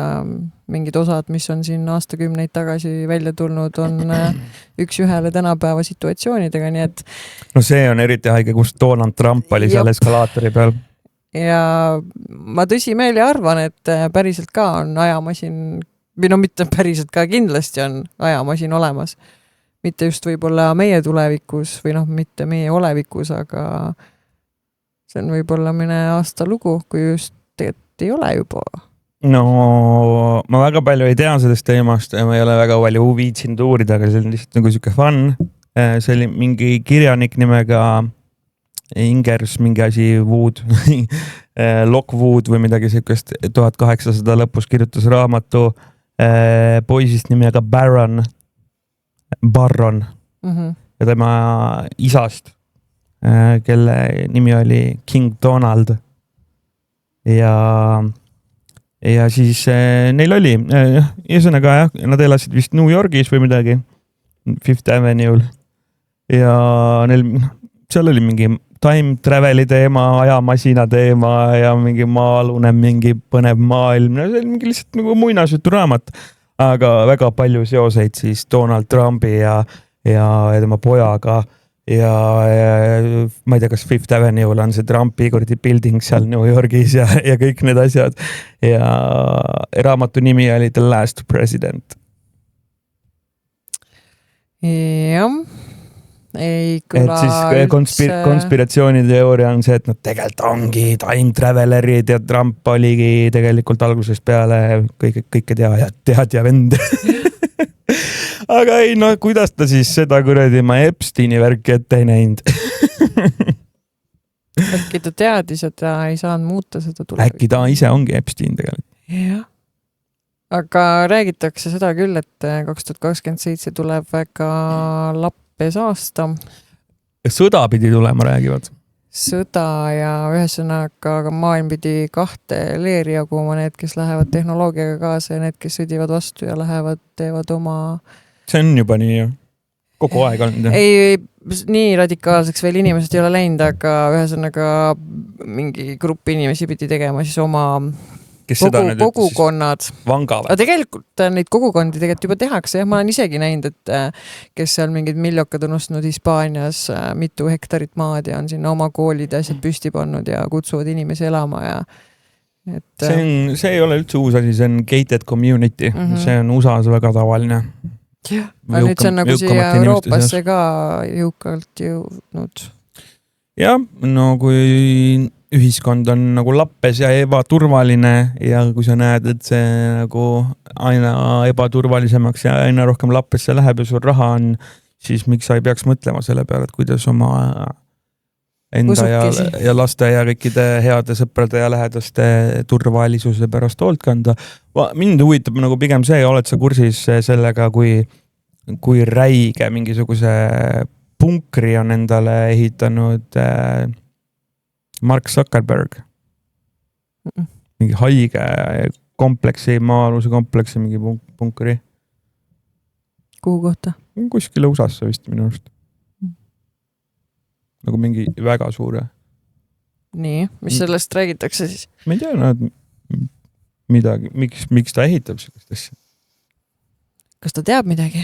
mingid osad, mis on siin aastakümneid tagasi välja tulnud, on üks ühele tänapäeva situatsioonidega, nii et... No see on eriti haige, kus Donald Trump oli seal eskalaatori peal. Ja ma tõsimeeli arvan, et päriselt ka on ajamasin, või no mitte päriselt ka kindlasti on ajamasin olemas. Mitte just võib-olla meie tulevikus või noh, mitte meie olevikus, aga see on võib-olla mõne aasta lugu, kui just tegelikult ei ole juba. No ma väga palju ei tea sellest teemast ja ma ei ole väga palju viitsinud uurida, aga see on lihtsalt nagu siuke fun. See oli mingi kirjanik nimega Ingers, mingi asi Wood, Lockwood või midagi siukest 1800 lõpus kirjutas raamatu poisist nimega Barron ja tema isast, kelle nimi oli King Donald. Ja siis neil oli, ühesõnaga jah, nad elasid vist New Yorgis või midagi, Fifth Avenue'l ja neil, seal oli mingi time traveli teema, ajamasina teema ja mingi maalune, mingi põnev maailm, see oli mingi lihtsalt nagu muinasjutu raamat, aga väga palju seoseid siis Donald Trumpi ja tema pojaga. Ja ma ei tea, kas Fifth Avenue'l on see Trumpi building seal New Yorgis ja kõik need asjad. Ja raamatu nimi oli The Last President. Jah, ei kõla et siis konspiratsiooniteooria on see, et nad tegelikult ongi time travelerid ja Trump oligi tegelikult algusest peale kõike tead ja vend. Aga ei, no kuidas ta siis seda kuradi ma Epsteini värki ette ei näinud? Äkki ta teadis, et ta ei saanud muuta seda tulevikku. Äkki ta ise ongi Epstein tegelikult. Jah. Aga räägitakse seda küll, et 2027 tuleb väga lappes aasta. Sõda pidi tulema, räägivad. Sõda ja ühesõnaga maailm pidi kahte leeri jaguma, need, kes lähevad tehnoloogiaga kaasa ja need, kes sõdivad vastu ja teevad oma... See on juba nii ju. Kogu aeg on. Ei, nii radikaalseks veel inimesed ei ole läinud, aga ühesõnaga mingi grupp inimesi pidi tegema siis oma kogukonnad. Vanga või? Aga tegelikult neid kogukondi tegelikult juba tehakse. Ma olen isegi näinud, et kes seal mingid miljokad on ostnud Hispaanias mitu hektarit maad ja on sinna oma koolid asjad püsti pannud ja kutsuvad inimesi elama. Ja, et, see ei ole üldse uus asi, see on gated community. See on USA-s väga tavaline. Jah, aga nüüd see on nagu siia Euroopasse ka jõukalt jõudnud. Jah, no kui ühiskond on nagu lappes ja ebaturvaline ja kui sa näed, et see nagu aina ebaturvalisemaks ja aina rohkem lappesse läheb ja sul raha on, siis miks sa ei peaks mõtlema selle peale, et kuidas oma enda ja laste ja kõikide heade sõprade ja lähedaste turvalisuse pärast hoolt kanda. Mind huvitab nagu pigem see, oled sa kursis sellega, kui räige mingisuguse punkri on endale ehitanud Mark Zuckerberg. Mingi haige kompleksi, maa-aluse kompleksi mingi punkri. Kuhu kohta? Kuskile USAsse vist minu arust. Nagu mingi väga suure. Nii, mis sellest räägitakse siis? Ma ei tea, midagi, miks ta ehitab sellist asja. Kas ta teab midagi?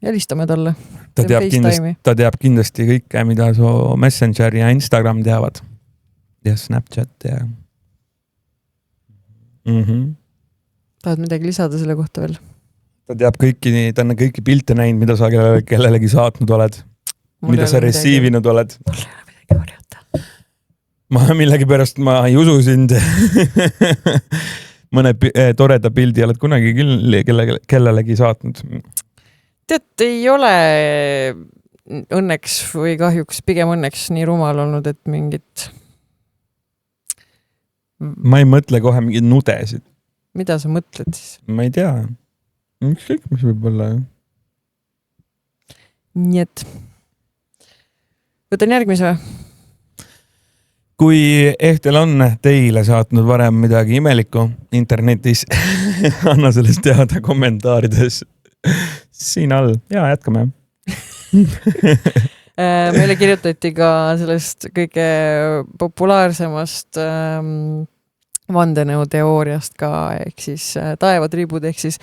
Helistame talle. Ta teab kindlasti kõike, mida su Messenger ja Instagram teavad. Ja Snapchat ja... Tahad midagi lisada selle kohta veel? Ta teab ta on kõiki pilte näinud, mida sa kellelegi saatnud oled. mida sa receivinud oled? Mul ei ole midagi varjata. Ma millegipärast ma ei usu sind. Mõne toreda pildi oled kunagi küll kellelegi saatnud. Tead, ei ole õnneks või kahjuks, pigem õnneks nii rumal olnud, et mingit... Ma ei mõtle kohe mingid nudesid. Mida sa mõtled siis? Ma ei tea. Ükskõik, mis võib olla. Nii et võtan järgmise või? Kui Ehtel on teile saatnud varem midagi imelikku internetis, anna sellest teada kommentaarides siin all. Ja jätkame. Meile kirjutati ka sellest kõige populaarsemast vandenõuteooriast ka, ehk siis taevatriibud, ehk siis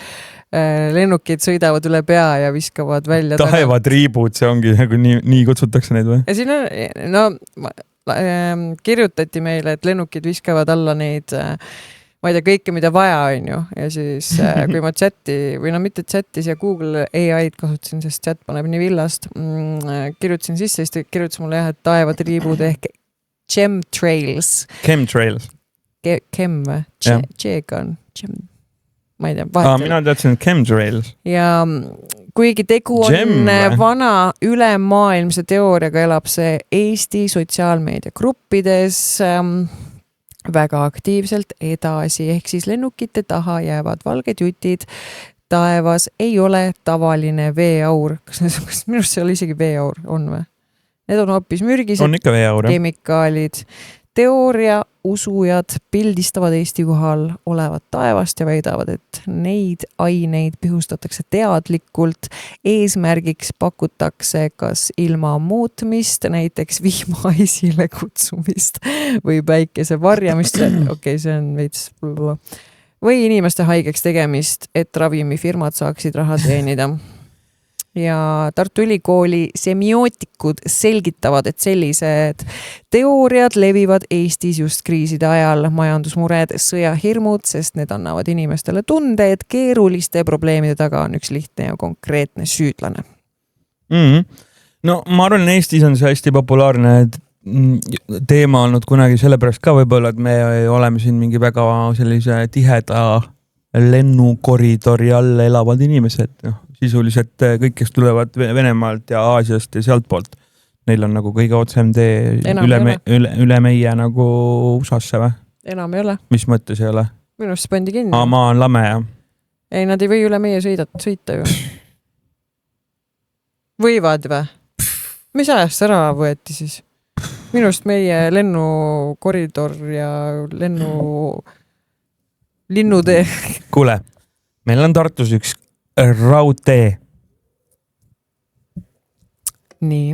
lennukid sõidavad üle pea ja viskavad välja. Taevatriibud, see ongi nagu nii kutsutakse neid või? Ja siin on, no kirjutati meile, et lennukid viskavad alla neid, ma ei tea, kõike, mida vaja on ju. Ja siis kui ma chati, või no mitte chatis ja Google AI-d kasutasin, sest chat paneb nii villast, kirjutasin sisse, siis kirjutasin mulle jah, et taevatriibud ehk chemtrails. Chemtrails. Chem või? J-ga on. Ma ei tea. Mina teadsin chemtrails. Ja kuigi tegu on vana ülemaailmse teooriaga, elab see Eesti sotsiaalmeedia gruppides väga aktiivselt edasi, ehk siis lennukite taha jäävad valged jutid. Taevas ei ole tavaline veeaur. Kas minust see oli isegi veeaur on või? Need on hoopis mürgised on ikka veeaur, kemikaalid. Teooria usujad pildistavad Eesti kohal olevat taevast ja väidavad, et neid aineid pihustatakse teadlikult. Eesmärgiks pakutakse kas ilma muutmist, näiteks vihmaisile kutsumist või päikese varjamist. Okei, see on veits. Või inimeste haigeks tegemist, et ravimifirmad saaksid raha teenida. Ja Tartu Ülikooli semiootikud selgitavad, et sellised teooriad levivad Eestis just kriiside ajal, majandusmured, sõjahirmud, sest need annavad inimestele tunde, et keeruliste probleemide taga on üks lihtne ja konkreetne süüdlane. No ma arvan, Eestis on see hästi populaarne teema olnud kunagi sellepärast ka võib-olla, et me oleme siin mingi väga sellise tiheda lennukoridori all elavad inimesed, sisuliselt kõik, kes tulevad Venemaalt ja Aasiast ja sealt poolt. Neil on nagu kõige otsem tee üle meie nagu USA-sse või? Enam ei ole. Mis mõttes ei ole? Minust pandi kinni. Maa on lame, jah? Ei, nad ei või üle meie sõita ju. Võivad või? Mis ajast ära võeti siis? Minust meie lennukoridor ja linnutee. Kuule, meil on Tartus üks raudtee. Nii.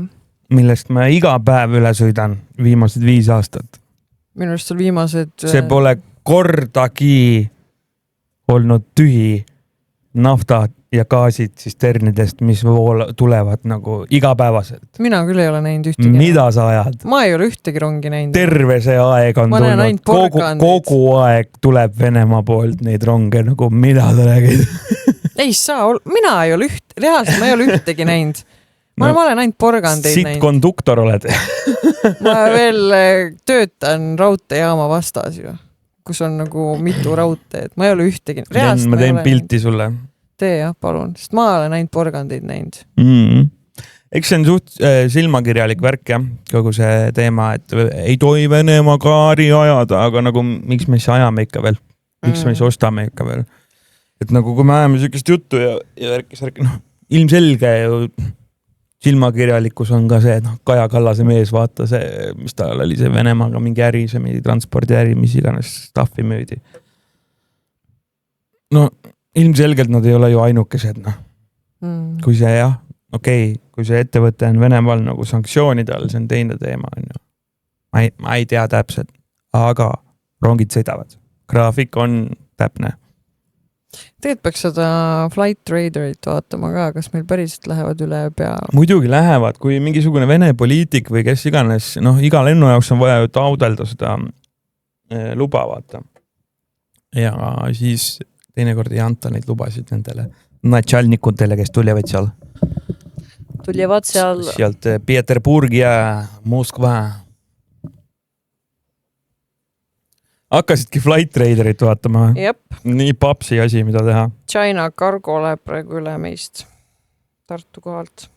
Millest ma iga päev üle sõidan viimased 5 aastat. Minu arust on viimased... See pole kordagi olnud tühi nafta ja gaasid tsisternidest, mis tulevad nagu igapäevaselt. Mina küll ei ole näinud ühtegi. Mida sa ajad? Ma ei ole ühtegi rongi näinud. Terve see aeg on tulnud. Kogu aeg tuleb Venemaa poolt neid ronge, nagu mida sa räägid? Ei saa, mina ei ole reaalselt ma ei ole ühtegi näinud. Ma olen ainult porgandeid näinud. Siit konduktor oled. Ma veel töötan raudteejaama vastas ju, kus on nagu mitu raudteed. Ma ei ole ühtegi. Ma teen pilti sulle. Tee jah, palun, sest ma olen ainult porgandeid näinud. Eks see on suht silmakirjalik värk, jah, kogu see teema, et ei tohi Venemaa gaari ajada, aga nagu miks me siis ajame ikka veel? Miks me siis ostame ikka veel? Et nagu kui me ajame sükest juttu ja värkis, ilmselge ju silmakirjalikkus on ka see, et Kaja Kallase mees vaata see, mis tal oli see Venemaaga mingi äri, see mingi transpordiäri, mis iganes staffi müüdi. No ilmselgelt nad ei ole ju ainukesed, Kui see jah, kui see ettevõte on Venemaal nagu sanktsioonide all, see on teine teema, on ju. Ma ei tea täpselt, aga rongid sõidavad. Graafik on täpne. Tegelikult peaks seda Flight Radarit vaatama ka, kas meil päriselt lähevad üle pea. Muidugi lähevad, kui mingisugune Vene poliitik või kes iganes, iga lennu jaoks on vaja ju taodelda seda luba, vaata. Ja siis teinekord ei anta neid lubasid nendele natšalnikutele, kes tulevad seal. Tulevad seal sealt Peterburg ja Moskva. Hakkasidki Flight Raiderit vaatama. Jep. Nii papsi asi, mida teha. China Cargo läheb praegu üle meist Tartu kohalt.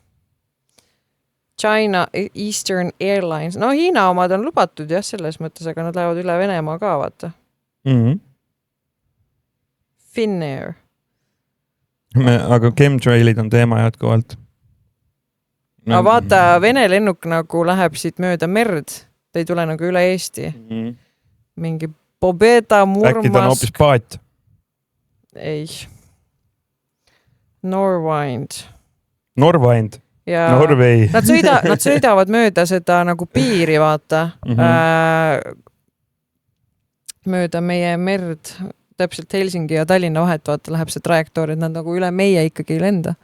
China Eastern Airlines. No Hiina omad on lubatud jah, selles mõttes, aga nad lähevad üle Venemaa ka, vaata. Finnair. Aga chemtrailid on teema jätkuvalt. Aga vaata, Vene lennuk nagu läheb siit mööda merd. Ta ei tule nagu üle Eesti. Mingi Pobeda, Murmansk. Äkki ta on hoopis paat? Ei. Norwind. Ja Norvei. Nad sõidavad mööda seda nagu piiri, vaata. Mööda meie merd, täpselt Helsingi ja Tallinna vahet, vaata, läheb see trajektoor, et nad nagu üle meie ikkagi ei lenda.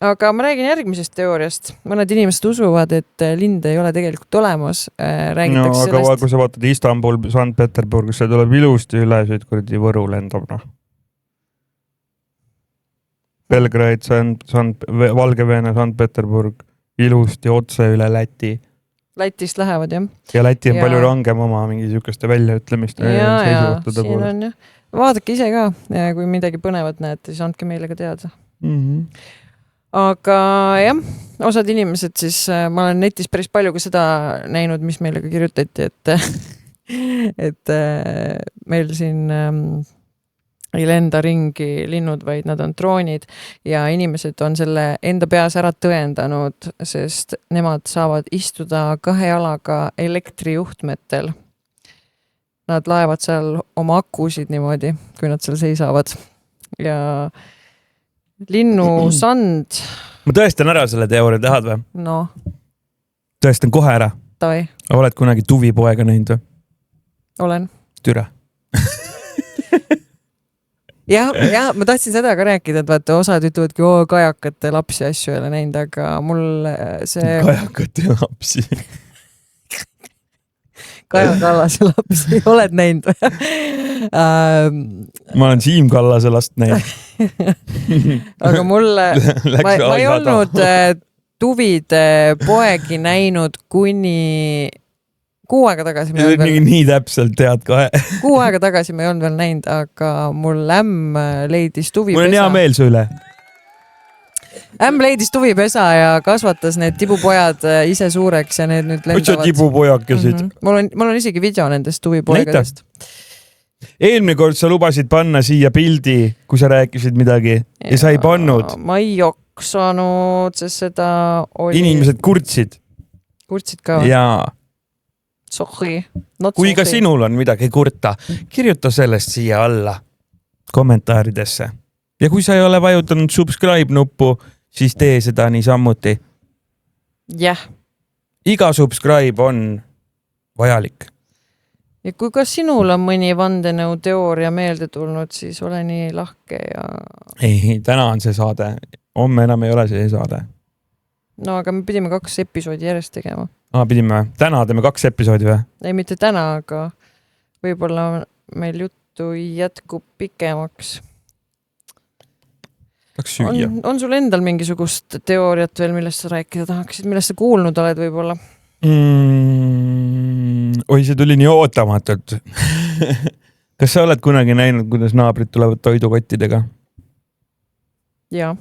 Aga ma räägin järgmisest teooriast. Mõned inimesed usuvad, et linde ei ole tegelikult olemas. No, aga kui sa vaatad Istanbul, Sankt-Peterburg, see tuleb ilusti üle, siit kuradi Võru lendab, noh. Belgrade, Valgevene, Sankt-Peterburg, ilusti otse üle Läti. Lätist lähevad, jah. Ja Läti on palju rangem oma mingi sükeste väljaütlemist. Ja, siin on jah. Vaadake ise ka, kui midagi põnevat näete, siis andke meile ka teada. Aga jah, osad inimesed siis, ma olen netis päris palju ka seda näinud, mis meile ka kirjutati, et meil siin ei lenda ringi linnud, vaid nad on droonid ja inimesed on selle enda peas ära tõendanud, sest nemad saavad istuda 2 jalaga elektrijuhtmetel. Nad laevad seal oma akusid niimoodi, kui nad seal seisavad. Ja linnu sand. Ma tõestan ära selle teooria, tahad või? No. Tõestan kohe ära. Tavai. Oled kunagi tuvipoega näinud või? Olen. Türa. Ja, ma tahtsin seda ka rääkida, et vaata, osad ütlevad, kajakate lapsi asju ei ole näinud, aga mul see... Kajakate lapsi. Kaja Kallase lapsi oled näinud või? Ma olen Siim Kallase last näinud. Aga mulle... ma ei olnud tuvide poegi näinud kuni... 6 aega tagasi. Nii täpselt tead kohe. 6 aega tagasi ma ei olnud veel näinud, aga mul ämm leidis tuvipesa. Mul on hea meel su üle. Ämm leidis tuvipesa ja kasvatas need tibupojad ise suureks ja need nüüd lendavad. Võtsa tibupojakesid. Mul on isegi video nendest tuvipoegadest. Eelmine kord sa lubasid panna siia pildi, kui sa rääkisid midagi ja sa ei pannud. Ma ei joksanud, sest seda oli... Inimesed kurtsid. Kurtsid ka? Jaa. Kui ka sinul on midagi kurta, kirjuta sellest siia alla kommentaaridesse. Ja kui sa ei ole vajutanud subscribe nuppu, siis tee seda nii sammuti. Jah. Iga subscribe on vajalik. Ja kui ka sinul on mõni vandenõu teooria meelde tulnud, siis ole nii lahke ja... Ei, täna on see saade. Homme enam ei ole see saade. No aga me pidime 2 episoodi järjest tegema. Pidime. Täna teeme 2 episoodi või? Ei, mitte täna, aga võib-olla meil juttu jätkub pikemaks. Tahaks süüa. On sul endal mingisugust teooriat veel, millest sa rääkida tahaksid? Millest sa kuulnud oled võib-olla? Oi, see tuli nii ootamatult. Kas sa oled kunagi näinud, kuidas naabrid tulevad toidukottidega? Jaa.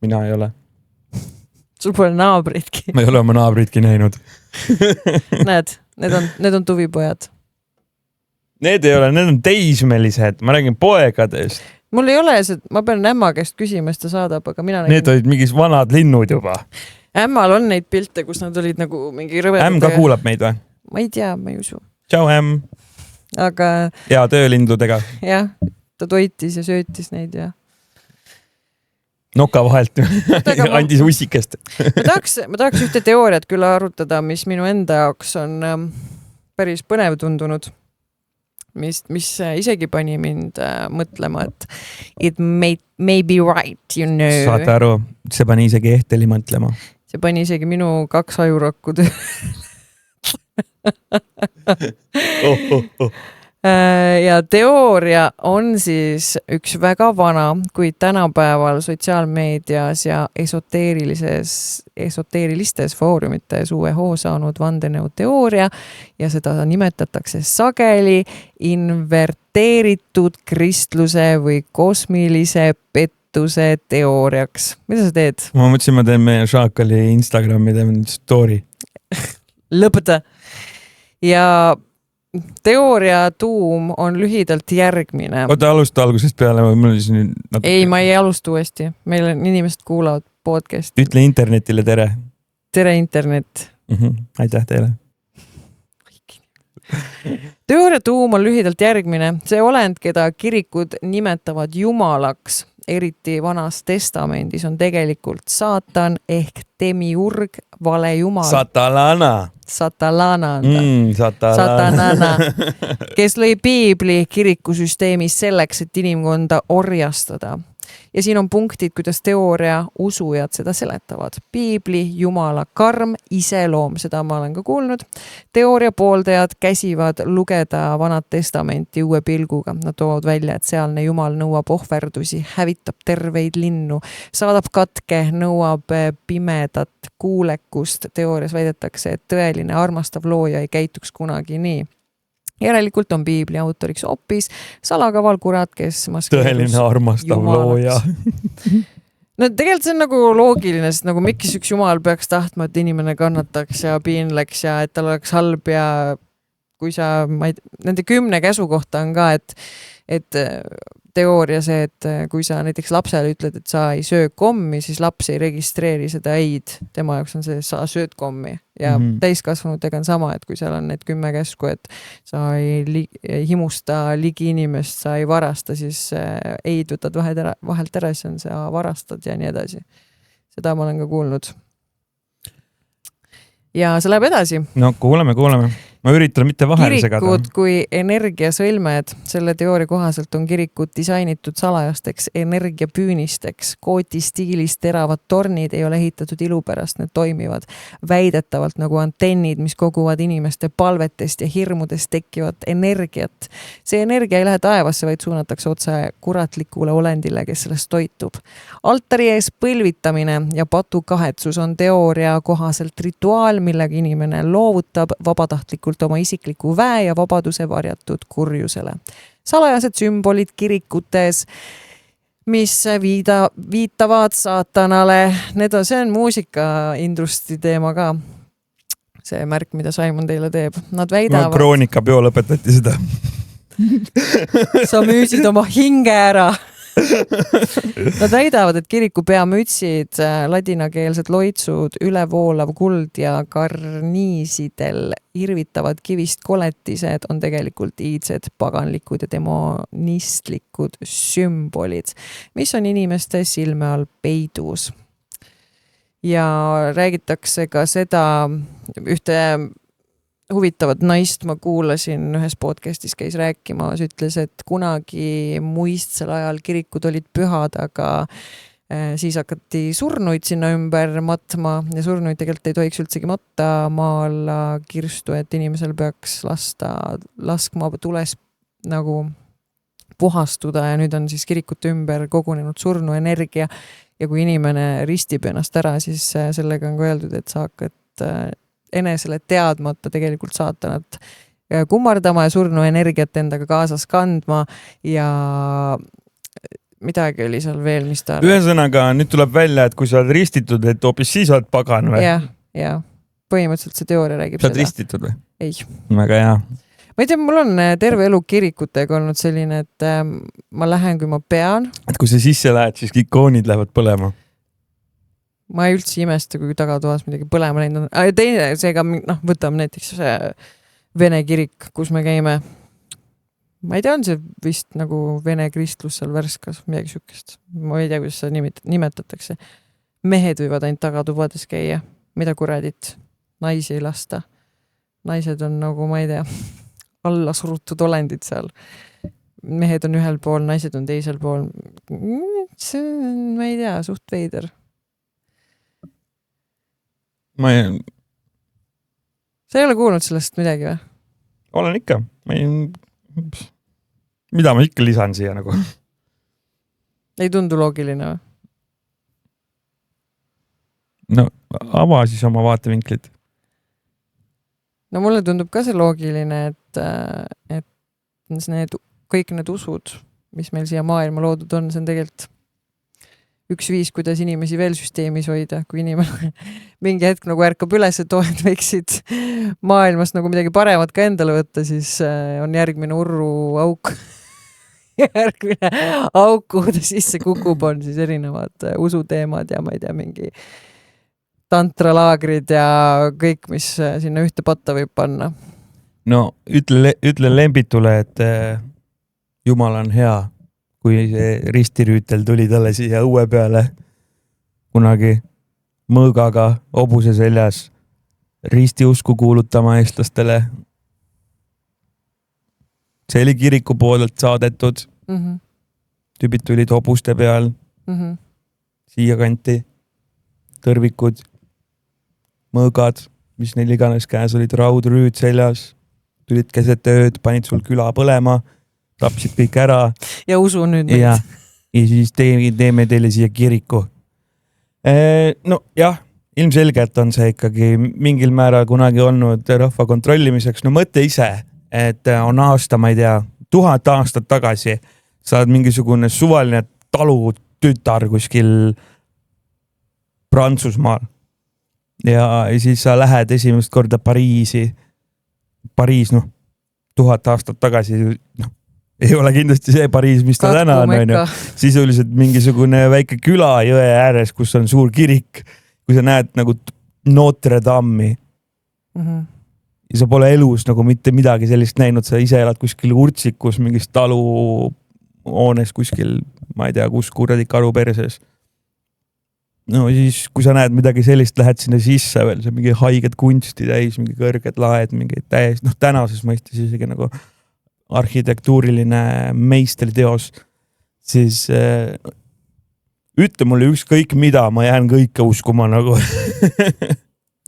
Mina ei ole. Sul pole naabritki. Ma ei ole oma naabritki näinud. Näed, need on tuvipojad. Need ei ole, need on teismelised. Ma räägin poegadest. Mul ei ole see, ma pean ämma käest küsima, ta saadab, aga mina nägin... Need olid mingis vanad linnud juba. Ämmal on neid pilte, kus nad olid nagu mingi rõvedad. Ämm ka kuulab meid või? Ma ei tea, ma ei usu. Tšau, Ämm. Aga... Ja töölindudega. Jah, ta toitis ja söötis neid ja... Noka vahelt andis ussikest. ma tahaks ühte teooriat küll arutada, mis minu enda jaoks on päris põnev tundunud. Mis isegi pani mind mõtlema, et it may be right, you know. Saate aru, see pani isegi Ehteli mõtlema. See pani isegi minu 2 ajurakku töö. Ja teooria on siis üks väga vana, kuid tänapäeval sotsiaalmeedias ja esoteerilistes foorumites uue hoo saanud vandenõuteooria ja seda nimetatakse sageli inverteeritud kristluse või kosmilise pettuse teooriaks. Mida sa teed? Ma mõtlesin, ma teen meie Šaakali Instagrami, teen story. Lõpeta. Ja teooria tuum on lühidalt järgmine. Oota, alusta algusest peale. Ei, ma ei alusta uuesti. Meil on inimesed kuulavad podcasti. Ütle internetile tere. Tere internet. Aitäh teile. Teooria tuum on lühidalt järgmine. See olend, keda kirikud nimetavad jumalaks, eriti Vanas Testamendis, on tegelikult saatan ehk demiurg, vale jumal. Satalana. Kes lõi piibli kirikusüsteemis selleks, et inimkonda orjastada. Ja siin on punktid, kuidas teooria usujad seda seletavad. Piibli, jumala karm, iseloom, seda ma olen ka kuulnud. Teooria pooldajad käsivad lugeda Vanat Testamenti uue pilguga. Nad toovad välja, et sealne jumal nõuab ohverdusi, hävitab terveid linnu, saadab katke, nõuab pimedat kuulekust. Teoorias väidetakse, et tõeline armastav looja ei käituks kunagi nii. Järelikult on piibli autoriks hoopis salakaval kurat, kes tõeline armastav looja. No tegelikult see on nagu loogiline, sest nagu miks üks jumal peaks tahtma, et inimene kannataks ja piinleks ja et tal oleks halb ja kui sa, nende 10 käsu kohta on ka, et teooria see, et kui sa näiteks lapsele ütled, et sa ei söö kommi, siis laps ei registreeri seda eid. Tema jaoks on see, sa sööd kommi. Ja täiskasvanutega on sama, et kui seal on need 10 käsku, et sa ei himusta ligi inimest, sa ei varasta, siis eid võtad vahelt ära, siis on sa varastad ja nii edasi. Seda ma olen ka kuulnud. Ja see läheb edasi. No kuuleme. Ma üritan mitte vahele segada. Kirikud kui energiasõlmed, selle teooria kohaselt on kirikud disainitud salajasteks energiapüünisteks. Kooti stiilis teravad tornid ei ole ehitatud ilupärast, need toimivad väidetavalt nagu antennid, mis koguvad inimeste palvetest ja hirmudest tekkivat energiat. See energia ei lähe taevasse, vaid suunatakse otse kuratlikule olendile, kes sellest toitub. Altari ees põlvitamine ja patukahetsus on teooria kohaselt rituaal, millega inimene loovutab vabatahtlikult oma isikliku väe ja vabaduse varjatud kurjusele. Salajased sümbolid kirikutes, mis viitavad saatanale. See on muusikaindustri teema ka. See märk, mida Simon teile teeb. Nad väidavad... Kroonika peo lõpetati seda. Sa müüsid oma hinge ära. Nad väidavad, et kiriku peamütsid, ladinakeelsed loitsud, ülevoolav kuld ja karniisidel irvitavad kivist koletised on tegelikult iidsed paganlikud ja demonistlikud sümbolid, mis on inimeste silme all peidus. Ja räägitakse ka seda ühte huvitavat naist ma kuulasin ühes podcastis, käis rääkimas, ütles, et kunagi muistsel ajal kirikud olid pühad, aga siis hakati surnuid sinna ümber matma ja surnuid tegelikult ei tohiks üldsegi matta maala kirstu, et inimesel peaks laskma tules nagu puhastuda ja nüüd on siis kirikute ümber kogunenud surnuenergia ja kui inimene ristib ennast ära, siis sellega on ka öeldud, et sa hakkad enesele teadmata tegelikult saatanat kummardama ja surnu energiat endaga kaasas kandma ja midagi oli seal veel, mis ta... Ühesõnaga, nüüd tuleb välja, et kui sa oled ristitud, et hoopis siis oled pagan või? Ja. Põhimõtteliselt see teooria räägib seda. Sa oled ristitud või? Ei. Väga hea. Ma ei tea, mul on terve elu kirikutega olnud selline, et ma lähen, kui ma pean. Et kui sa sisse lähed, siis ikoonid lähevad põlema. Ma ei üldse imesta, kui tagatoas midagi põlema läinud on. Teine, seega võtame näiteks Vene kirik, kus me käime. Ma ei tea, on see vist nagu Vene kristlus seal Värskas, midagi sükest. Ma ei tea, kuidas seda nimetatakse. Mehed võivad ainult tagatubades käia. Mida kuradit? Naisi ei lasta. Naised on nagu, ma ei tea, alla surutud olendid seal. Mehed on ühel pool, naised on teisel pool. See on, ma ei tea, suht veider. Sa ei ole kuulnud sellest midagi või? Olen ikka. mida ma ikka lisan siia nagu? Ei tundu loogiline või? No ava siis oma vaatevinklit. No mulle tundub ka see loogiline, et kõik need usud, mis meil siia maailma loodud on, see on tegelikult üks viis, kuidas inimesi veel süsteemis hoida, kui inimene mingi hetk nagu ärkab üles, et et võiksid maailmast nagu midagi paremat ka endale võtta, siis on järgmine urru auk. Järgmine auk, kuhu ta sisse kukub, on siis erinevad usuteemad ja ma ei tea, mingi tantralaagrid ja kõik, mis sinna ühte patta võib panna. No ütle Lembitule, et Jumal on hea, kui see ristirüütel tuli talle siia õue peale kunagi mõõgaga hobuse seljas ristiusku kuulutama eestlastele. See oli kiriku poolelt saadetud. Tüübid tulid hobuste peal siia kanti, tõrvikud, mõõgad, mis neil iganes käes olid, raudrüüd seljas, tulid keset ööd, panid sul küla põlema, tapsid kõik ära. Ja usu nüüd. Ja siis teeme teile siia kiriku. No jah, ilmselgelt on see ikkagi mingil määral kunagi olnud rahva kontrollimiseks. No mõtle ise, et on aasta, ma ei tea, 1000 aastat tagasi saad mingisugune suvaline talutütar kuskil Prantsusmaal. Ja siis sa lähed esimest korda Pariisi. Pariis, 1000 aastat tagasi, ei ole kindlasti see Pariis, mis ta täna on. Sisuliselt mingisugune väike küla jõe ääres, kus on suur kirik, kui sa näed nagu Notre Dame'i. Ja sa pole elus nagu mitte midagi sellist näinud, sa ise elad kuskil Urtsikus, mingis taluhoones kuskil, ma ei tea, kus kuradi karu perses. No siis, kui sa näed midagi sellist, lähed sinna sisse veel, see mingi haiged kunsti täis, mingi kõrged laed, mingi täis, tänases mõistes isegi nagu arhitektuuriline meisterteos, siis ütle mulle ükskõik mida, ma jään kõike uskuma nagu.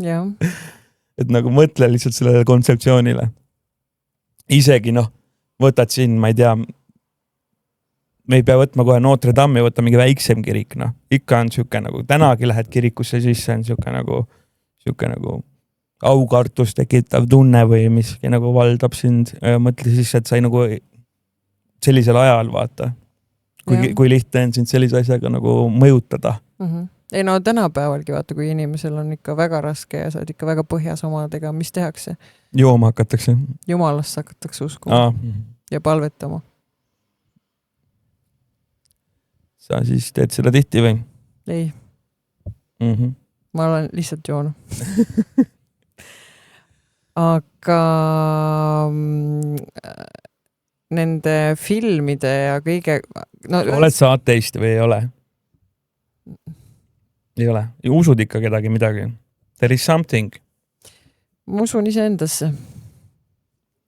Jah. Et nagu mõtle lihtsalt sellele kontseptsioonile. Isegi võtad siin, ma ei tea, me ei pea võtma kohe Notre Dame'i, võtta mingi väiksem kirik, ikka on siuke nagu, tänagi lähed kirikusse sisse, on siuke nagu aukartus tekitav tunne või miski nagu valdab sind. Mõtle siis, et sai nagu sellisel ajal vaata, kui lihtne on sind sellise asjaga nagu mõjutada. Ei tänapäevalgi vaata, kui inimesel on ikka väga raske ja sa oled ikka väga põhjas omadega, mis tehakse? Jooma hakatakse. Jumalast hakatakse uskuma ja palvetama. Sa siis teed seda tihti või? Ei. Ma olen lihtsalt joon. Aga nende filmide ja kõige... Oled sa ateist või ei ole? Ei ole. Usud ikka kedagi midagi? There is something. Ma usun ise endasse.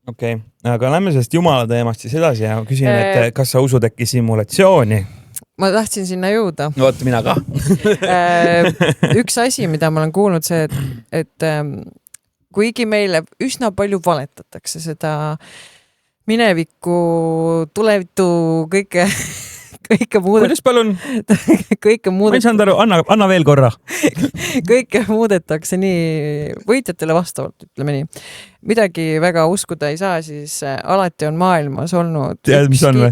Okei. Aga lähme sellest Jumala teemast siis edasi ja küsin, et kas sa usud äkki simulatsiooni? Ma tahtsin sinna jõuda. Oot, mina ka. Üks asi, mida ma olen kuulnud see, et kuigi meile üsna palju valetatakse seda minevikku, tulevitu, kõike Kuidas palun? Kõike ma ei saanud aru, anna veel korra. Kõike muudetakse nii võitjatele vastavalt, ütleme nii. Midagi väga uskuda ei saa, siis alati on maailmas olnud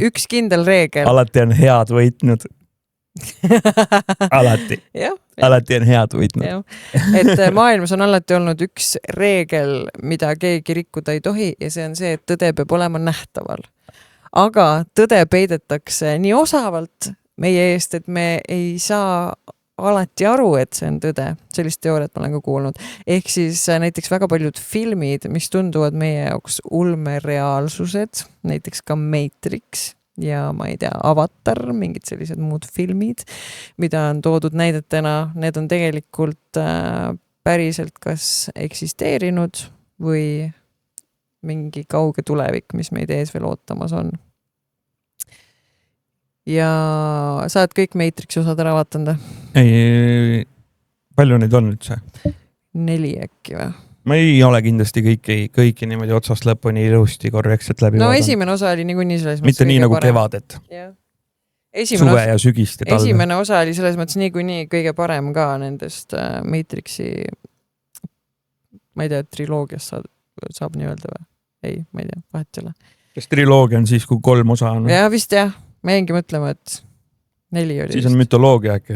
üks kindel reegel. Alati on head võitnud. Alati on head võitnud. Et maailmas on alati olnud üks reegel, mida keegi rikkuda ei tohi ja see on see, et tõde peab olema nähtaval. Aga tõde peidetakse nii osavalt meie eest, et me ei saa alati aru, et see on tõde. Sellist teooriat ma olen ka kuulnud. Ehk siis näiteks väga paljud filmid, mis tunduvad meie jaoks ulmereaalsused, näiteks ka Matrix ja ma ei tea, Avatar, mingid sellised muud filmid, mida on toodud näidetena, need on tegelikult päriselt kas eksisteerinud või mingi kauge tulevik, mis meid ees veel ootamas on. Ja sa oled kõik Matrixi osad ära vaatanud? Ei, palju neid on üldse? 4 äkki või? ma ei ole kindlasti kõiki niimoodi otsast lõpuni ilusti korrektselt läbi no esimene osa oli niikuinii selles mõttes mitte nii nagu kevadet, suve ja sügist ja talve. Esimene osa oli selles mõttes niikuinii kõige parem ka nendest Matrixi, ma ei tea, triloogiast saab nii öelda või? Ei, ma ei tea, vahet ei ole. Kas triloogia on siis, kui 3 osa on? Ja vist jah, ma jäingi mõtlema, et 4 oli. Siis on mütoloogia äkki.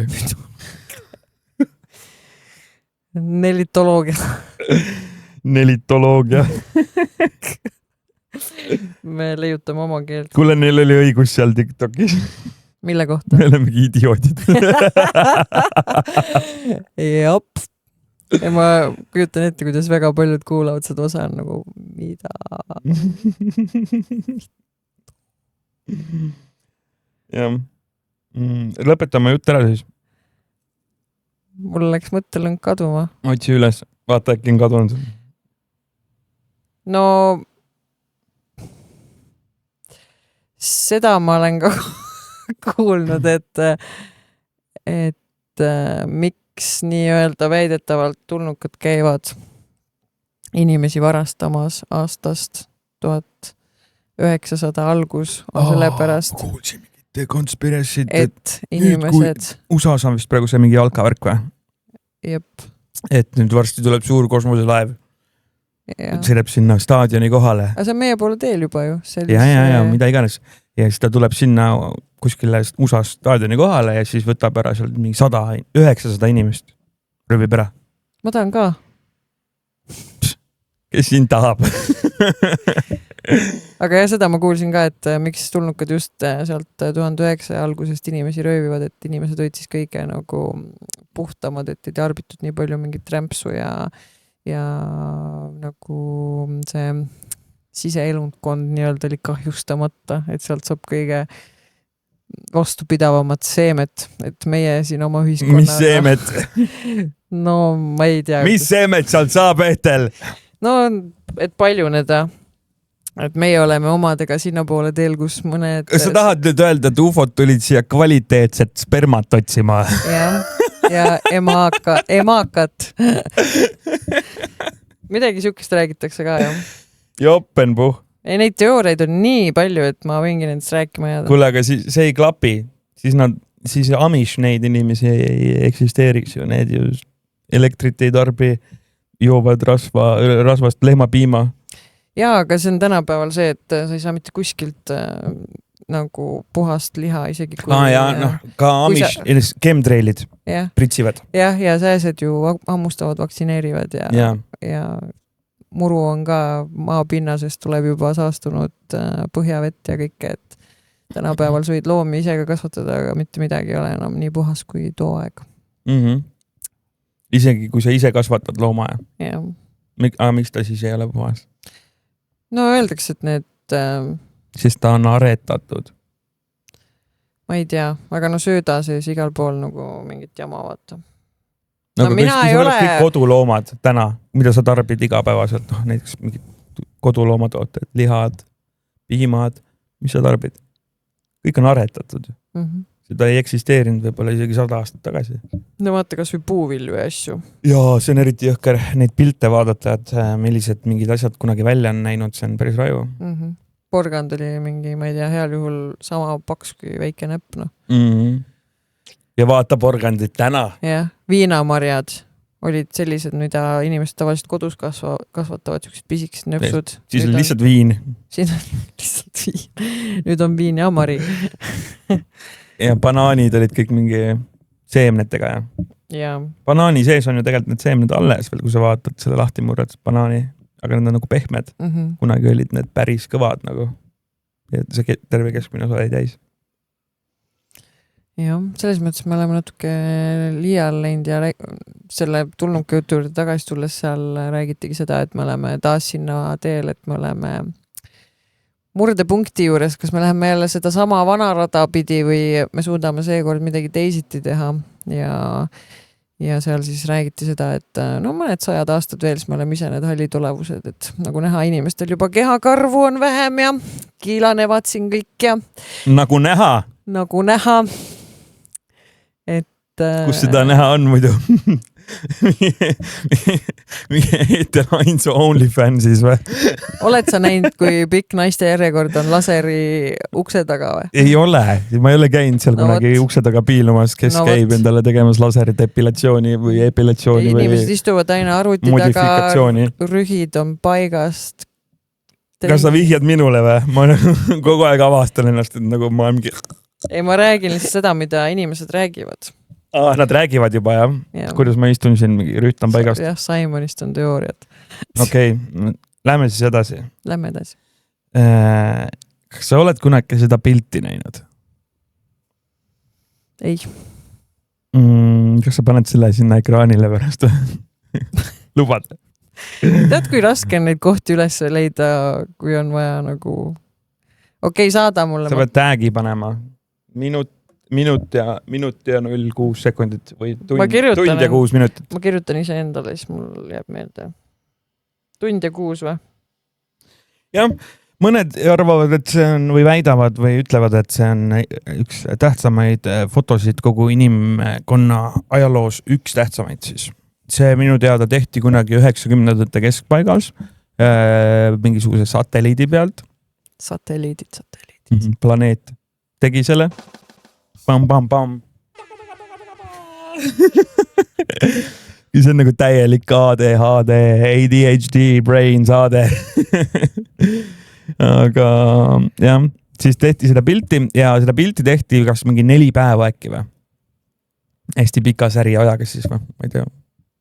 Nelitoloogia. Nelitoloogia. Me leiutame oma keelt. Kuule, neil oli õigus seal TikTokis. Mille kohta? Me olemegi idioodid. Jop. Ja ma kujutan ette, kuidas väga paljud kuulavad seda osa on nagu, mida? Jah. Lõpetame jutt ära siis. Mul läks mõttelõng kaduma. Otsi üles. Vaata, äkki on kadunud. No seda ma olen ka kuulnud, et miks nii-öelda väidetavalt tulnukad käivad inimesi varastamas aastast 1900 algus on sellepärast. Kuulsin mingit konspiratsioon, et inimesed. USA-s on vist praegu see mingi jalkavärk või? Jep. Et nüüd varsti tuleb suur kosmoselaev. Sõidab sinna staadioni kohale. Aga see on meie poole teel juba ju. Ja, mida iganes. Ja siis ta tuleb sinna kuskile USA staadioni kohale ja siis võtab ära seal mingi 900 inimest. Röövib ära. Ma tahan ka. Kes siin tahab? Aga jah, seda ma kuulsin ka, et miks tulnukad just sealt 1900 algusest inimesi röövivad, et inimesed olid siis kõige nagu puhtamad, et ei tarbitud nii palju mingit rämpsu ja nagu see siseelundkond nii-öelda oli kahjustamata, et sealt saab kõige vastupidavamat seemet, et meie siin oma ühiskonna... Mis seemet? No ma ei tea. Mis seemet sealt saab ehtel? No, et paljuneda. Et meie oleme omadega sinna poole teel, kus mõned... Kas sa tahad nüüd öelda, et UFOd tulid siia kvaliteetset spermat otsima? Ja emaakat. Midagi sihukest räägitakse ka, jah. Joppenpuh. Ei, neid teooriaid on nii palju, et ma võingi nendest rääkima jääda. Kuule, aga see ei klapi. Siis Amish neid inimesi ei eksisteeriks ju. Need ju elektrit ei tarbi, joovad rasvast lehmapiima. Jaa, aga see on tänapäeval see, et sa ei saa mitte kuskilt nagu puhast liha isegi kui... ka Amish chemtrailid pritsivad. Ja sääsed ju hammustavad, vaktsineerivad ja muru on ka maapinnasest tuleb juba saastunud põhjavett ja kõike, et tänapäeval sa võid loomi ise ka kasvatada, aga mitte midagi ei ole enam nii puhas kui too aeg. Isegi kui sa ise kasvatad looma. Jah. Miks ta siis ei ole puhas? No öeldakse, et need... Sest ta on aretatud. Ma ei tea, aga no sööda sees igal pool nagu mingit jama vaata. No mina ei ole... Kõik koduloomad täna, mida sa tarbid igapäevaselt, näiteks mingid koduloomatootted, lihad, piimad, mis sa tarbid? Kõik on aretatud. Seda ei eksisteerinud võib-olla isegi 100 aastat tagasi. No vaata kas või puuvilju ja asju. Jaa, see on eriti jõhker neid pilte vaadata, et millised mingid asjad kunagi välja on näinud, see on päris raju. Porgand oli mingi, ma ei tea, heal juhul sama paks kui väike näpp. No. Ja vaata porgandid täna. Jah, viinamarjad olid sellised, mida inimesed tavaliselt kodus kasvatavad, sellised pisikesed nöpsud. Siis on lihtsalt viin. Siin on lihtsalt viin. Nüüd on viin ja mari. Ja banaanid olid kõik mingi seemnetega. Ja. Banaani sees on ju tegelikult need seemned alles veel, kui sa vaatad selle lahti murrad banaani, aga need on nagu pehmed. Kunagi olid need päris kõvad nagu. Ja see terve keskmine osa ei täis. Jah, selles mõttes me oleme natuke liial läinud ja selle tulnuka jutu juurde tagasi tulles seal räägitigi seda, et me oleme taas sinna teel, et me oleme murdepunkti juures, kas me läheme jälle seda sama vana rada pidi või me suudame seekord midagi teisiti teha ja seal siis räägiti seda, et no mõned 100 aastad veel, siis me oleme ise need hallid olevused, et nagu näha, inimestel juba kehakarvu on vähem ja kiilanevad siin kõik ja Nagu näha. Et kus seda näha on muidu? Eeter Ainsu OnlyFansis või? Oled sa näinud, kui pikk naiste järjekord on laseri ukse taga või? Ei ole, ma ei ole käinud seal No kunagi ukse taga piilumas, kes käib endale tegemas laserit epilatsiooni või epilatsiooni või inimesed istuvad aina arvuti taga, rühid on paigast. Kas sa vihjad minule või? Ma kogu aeg avastan ennast, et nagu ma mingi... Ei, ma räägin lihtsalt seda, mida inimesed räägivad. Nad räägivad juba, jah? Kuidas ma istun siin, rühtan paigast? Jah, Simonist on teooriad. Okei, lähme siis edasi. Lähme edasi. Kas sa oled kunagi seda pilti näinud? Ei. Kas sa paned selle sinna ekraanile pärast? Lubad? Tead, kui raske on neid kohti üles leida, kui on vaja nagu... Okei, saada mulle. Sa pead tag'i panema. Minut ja 0,6 sekundit või tund ja 6 minutit. Ma kirjutan ise endale, siis mul jääb meelde. Tund ja 6 või? Jah, mõned arvavad, et see on või väidavad või ütlevad, et see on üks tähtsamaid fotosid kogu inimkonna ajaloos, üks tähtsamaid siis. See minu teada tehti kunagi 90ndate keskpaigas mingisuguse satelliidi pealt. Satelliidid. Planeet tegi selle. Pam. See on nagu täielik ADHD, ADHD, brain saade. Aga jah, siis tehti seda pilti ja seda pilti tehti kas mingi 4 päeva äkki või? Hästi pika säri ajaga siis või? Ma ei tea,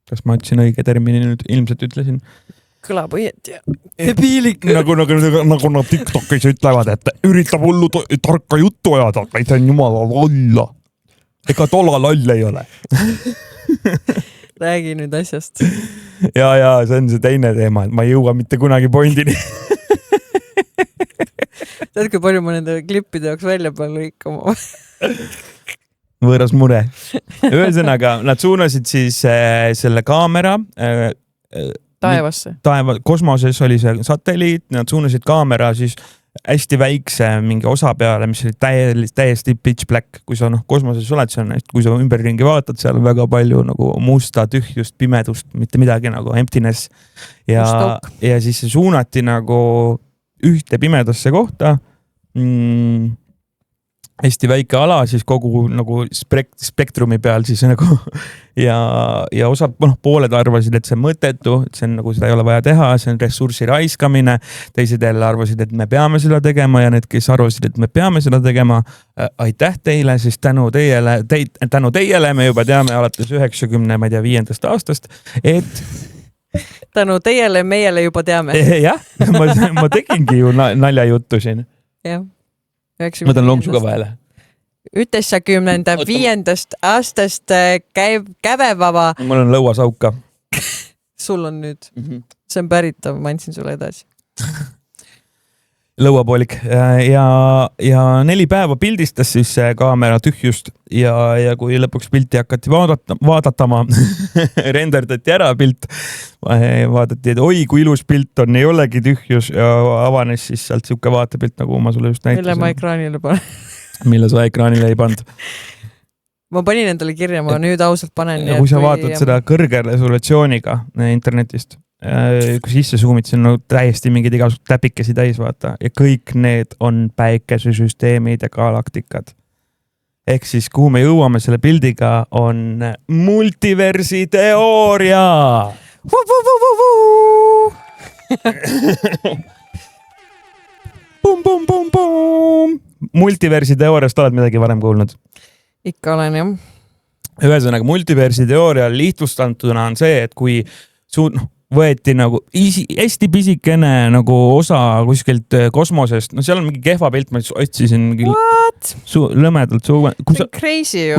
kas ma ütlesin õige termini nüüd, ilmselt ütlesin. Kõlab õieti ja debiilik. Nagu nad TikTokis ütlevad, et üritab hullu tarka juttu ajada, aga see on jumala lolla. Ega tolla loll ei ole. Räägi nüüd asjast. Ja, see on see teine teema, et ma ei jõua mitte kunagi pointini. Tead, kui palju ma nende klippide jaoks välja pean lõikama? Võõras mure. Ühesõnaga, nad suunasid siis selle kaamera taevasse. Kosmoses oli see satelliit, nad suunasid kaamera siis hästi väikse mingi osa peale, mis oli täiesti pitch black. Kui sa kosmoses oled, kui sa ümberringi vaatad, seal on väga palju nagu musta, tühjust, pimedust, mitte midagi nagu emptiness. Ja siis see suunati nagu ühte pimedasse kohta. Hästi väike ala siis kogu nagu spektrumi peal siis nagu ja osad pooled arvasid, et see on mõttetu, et see on nagu seda ei ole vaja teha, see on ressursi raiskamine. Teised jälle arvasid, et me peame seda tegema ja need, kes arvasid, et me peame seda tegema, aitäh teile, siis tänu teile me juba teame alates 95. aastast, et tänu teile meiele juba teame. Jah, ma tegingi ju naljajuttu siin. Jah. Ma tahan lonksu ka vahele. 95. aastast kävevava. Mul on lõuasauk ka. Sul on nüüd. See on päritav, ma andsin sulle edasi. Lõuapoolik ja 4 päeva pildistas siis kaamera tühjust ja kui lõpuks pilti hakati vaadatama, renderdati ära pilt, vaadati, et oi, kui ilus pilt on, ei olegi tühjus ja avanes siis sealt siuke vaatepilt, nagu ma sulle just näitasin. Mille ma ekraanile panen? Mille sa ekraanile ei pand? Ma panin endale kirja, ma nüüd ausalt panen. Ja kui sa vaatad seda kõrge resolutsiooniga internetist, kui sisse suumid, see on täiesti mingid igasugused täpikesi täis, vaata. Ja kõik need on päikesesüsteemid ja galaktikad. Ehk siis, kuhu me jõuame selle pildiga, on multiversi teooria. Multiversi teooriast oled midagi varem kuulnud? Ikka olen, jah. Ühesõnaga, multiversi teooria lihtsustatuna on see, et kui võeti nagu hästi pisikene nagu osa kuskilt kosmosest, seal on mingi kehva pilt, ma otsisin lõmedalt kui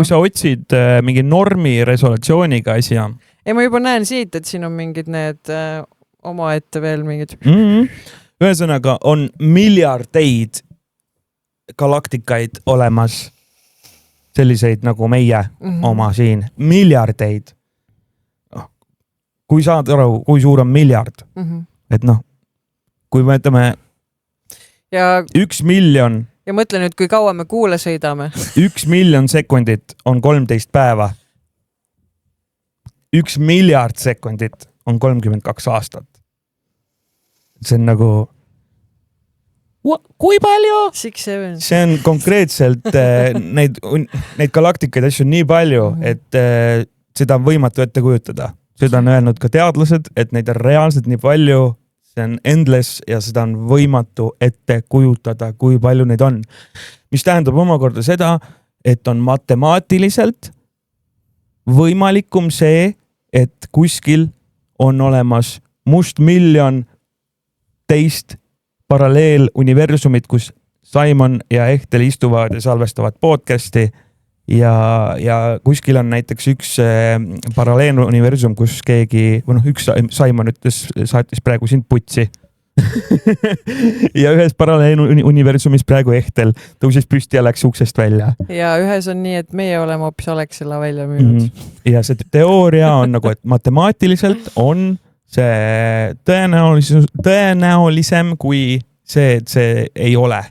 sa otsid mingi normi resolutsiooniga asja. Ei, ma juba näen siit, et siin on mingid need omaette veel mingid. Ühesõnaga on miljardeid galaktikaid olemas, selliseid nagu meie oma siin, miljardeid. Kui saad aru, kui suur on miljard, et kui me ütleme 1 miljon. Ja mõtle nüüd, kui kaua me kuule sõidame. 1 miljon sekundit on 13 päeva. 1 miljard sekundit on 32 aastat. See on nagu kui palju? 6-7. See on konkreetselt neid galaktikaid asju on nii palju, et seda on võimatu ette kujutada. Seda on öelnud ka teadlased, et neid on reaalselt nii palju, see on endless ja seda on võimatu ette kujutada, kui palju neid on. Mis tähendab omakorda seda, et on matemaatiliselt võimalikum see, et kuskil on olemas must miljon teist paralleeluniversumit, kus Simon ja Ehtel istuvad ja salvestavad podcasti ja kuskil on näiteks üks paralleeluniversum, kus keegi, üks Simon saatis praegu sind putsi. Ja ühes paralleeluniversumis praegu Ehtel tõusis püsti ja läks uksest välja. Ja ühes on nii, et meie oleme hoopis Alexela välja müünud. Ja see teooria on nagu, et matemaatiliselt on see tõenäolisem kui see, et see ei ole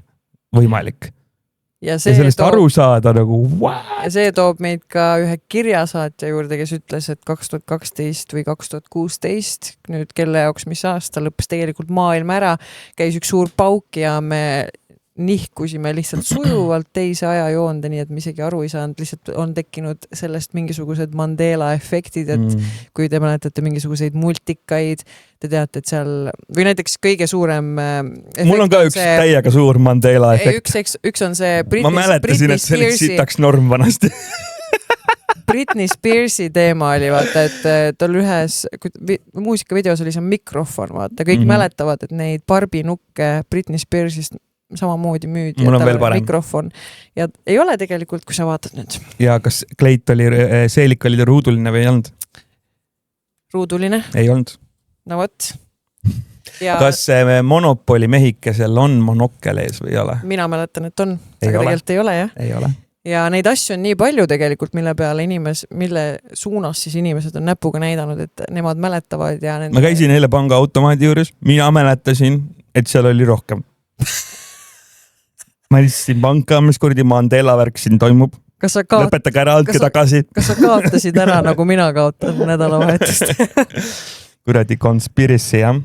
võimalik. Ja sellest aru saada nagu Ja see toob meid ka ühe kirjasaatja juurde, kes ütles, et 2012 või 2016, nüüd kelle jaoks mis aasta lõppes tegelikult maailm ära, käis üks suur pauk ja me nihkusime lihtsalt sujuvalt teise ajajoonde, nii et me isegi aru ei saanud, lihtsalt on tekkinud sellest mingisugused Mandela efektid, et kui te mäletate mingisuguseid multikaid, te teate, et seal, või näiteks kõige suurem mul on ka üks täiega suur Mandela efekt. Üks on see ma mäletasin, et see oleks sitaks norm vanasti. Britney Spearsi teema oli, vaata, et tal ühes muusikavideos oli see mikrofon, vaata, kõik mäletavad, et neid Barbie-nukke Britney Spearsist samamoodi müüdi. Mul on veel parem. Mikrofon. Ja ei ole tegelikult, kui sa vaatad nüüd. Ja kas kleit oli, seelik oli ta ruuduline või ei olnud? Ruuduline. Ei olnud. No võt. Ja kas Monopoli mehikesel on monokkel ees või ei ole? Mina mäletan, et on. Aga tegelikult ei ole, jah. Ei ole. Ja neid asju on nii palju tegelikult, mille peale mille suunas siis inimesed on näpuga näidanud, et nemad mäletavad ja ma käisin eile panga automaadi juures, mina mäletasin, et seal oli rohkem. Ma listasin panka, mis kuradi Mandela värk siin toimub. Lõpetage ära, andke tagasi. Kas sa kaotasid ära, nagu mina kaotan nädalavahetust? Kuradi conspiracy, jah.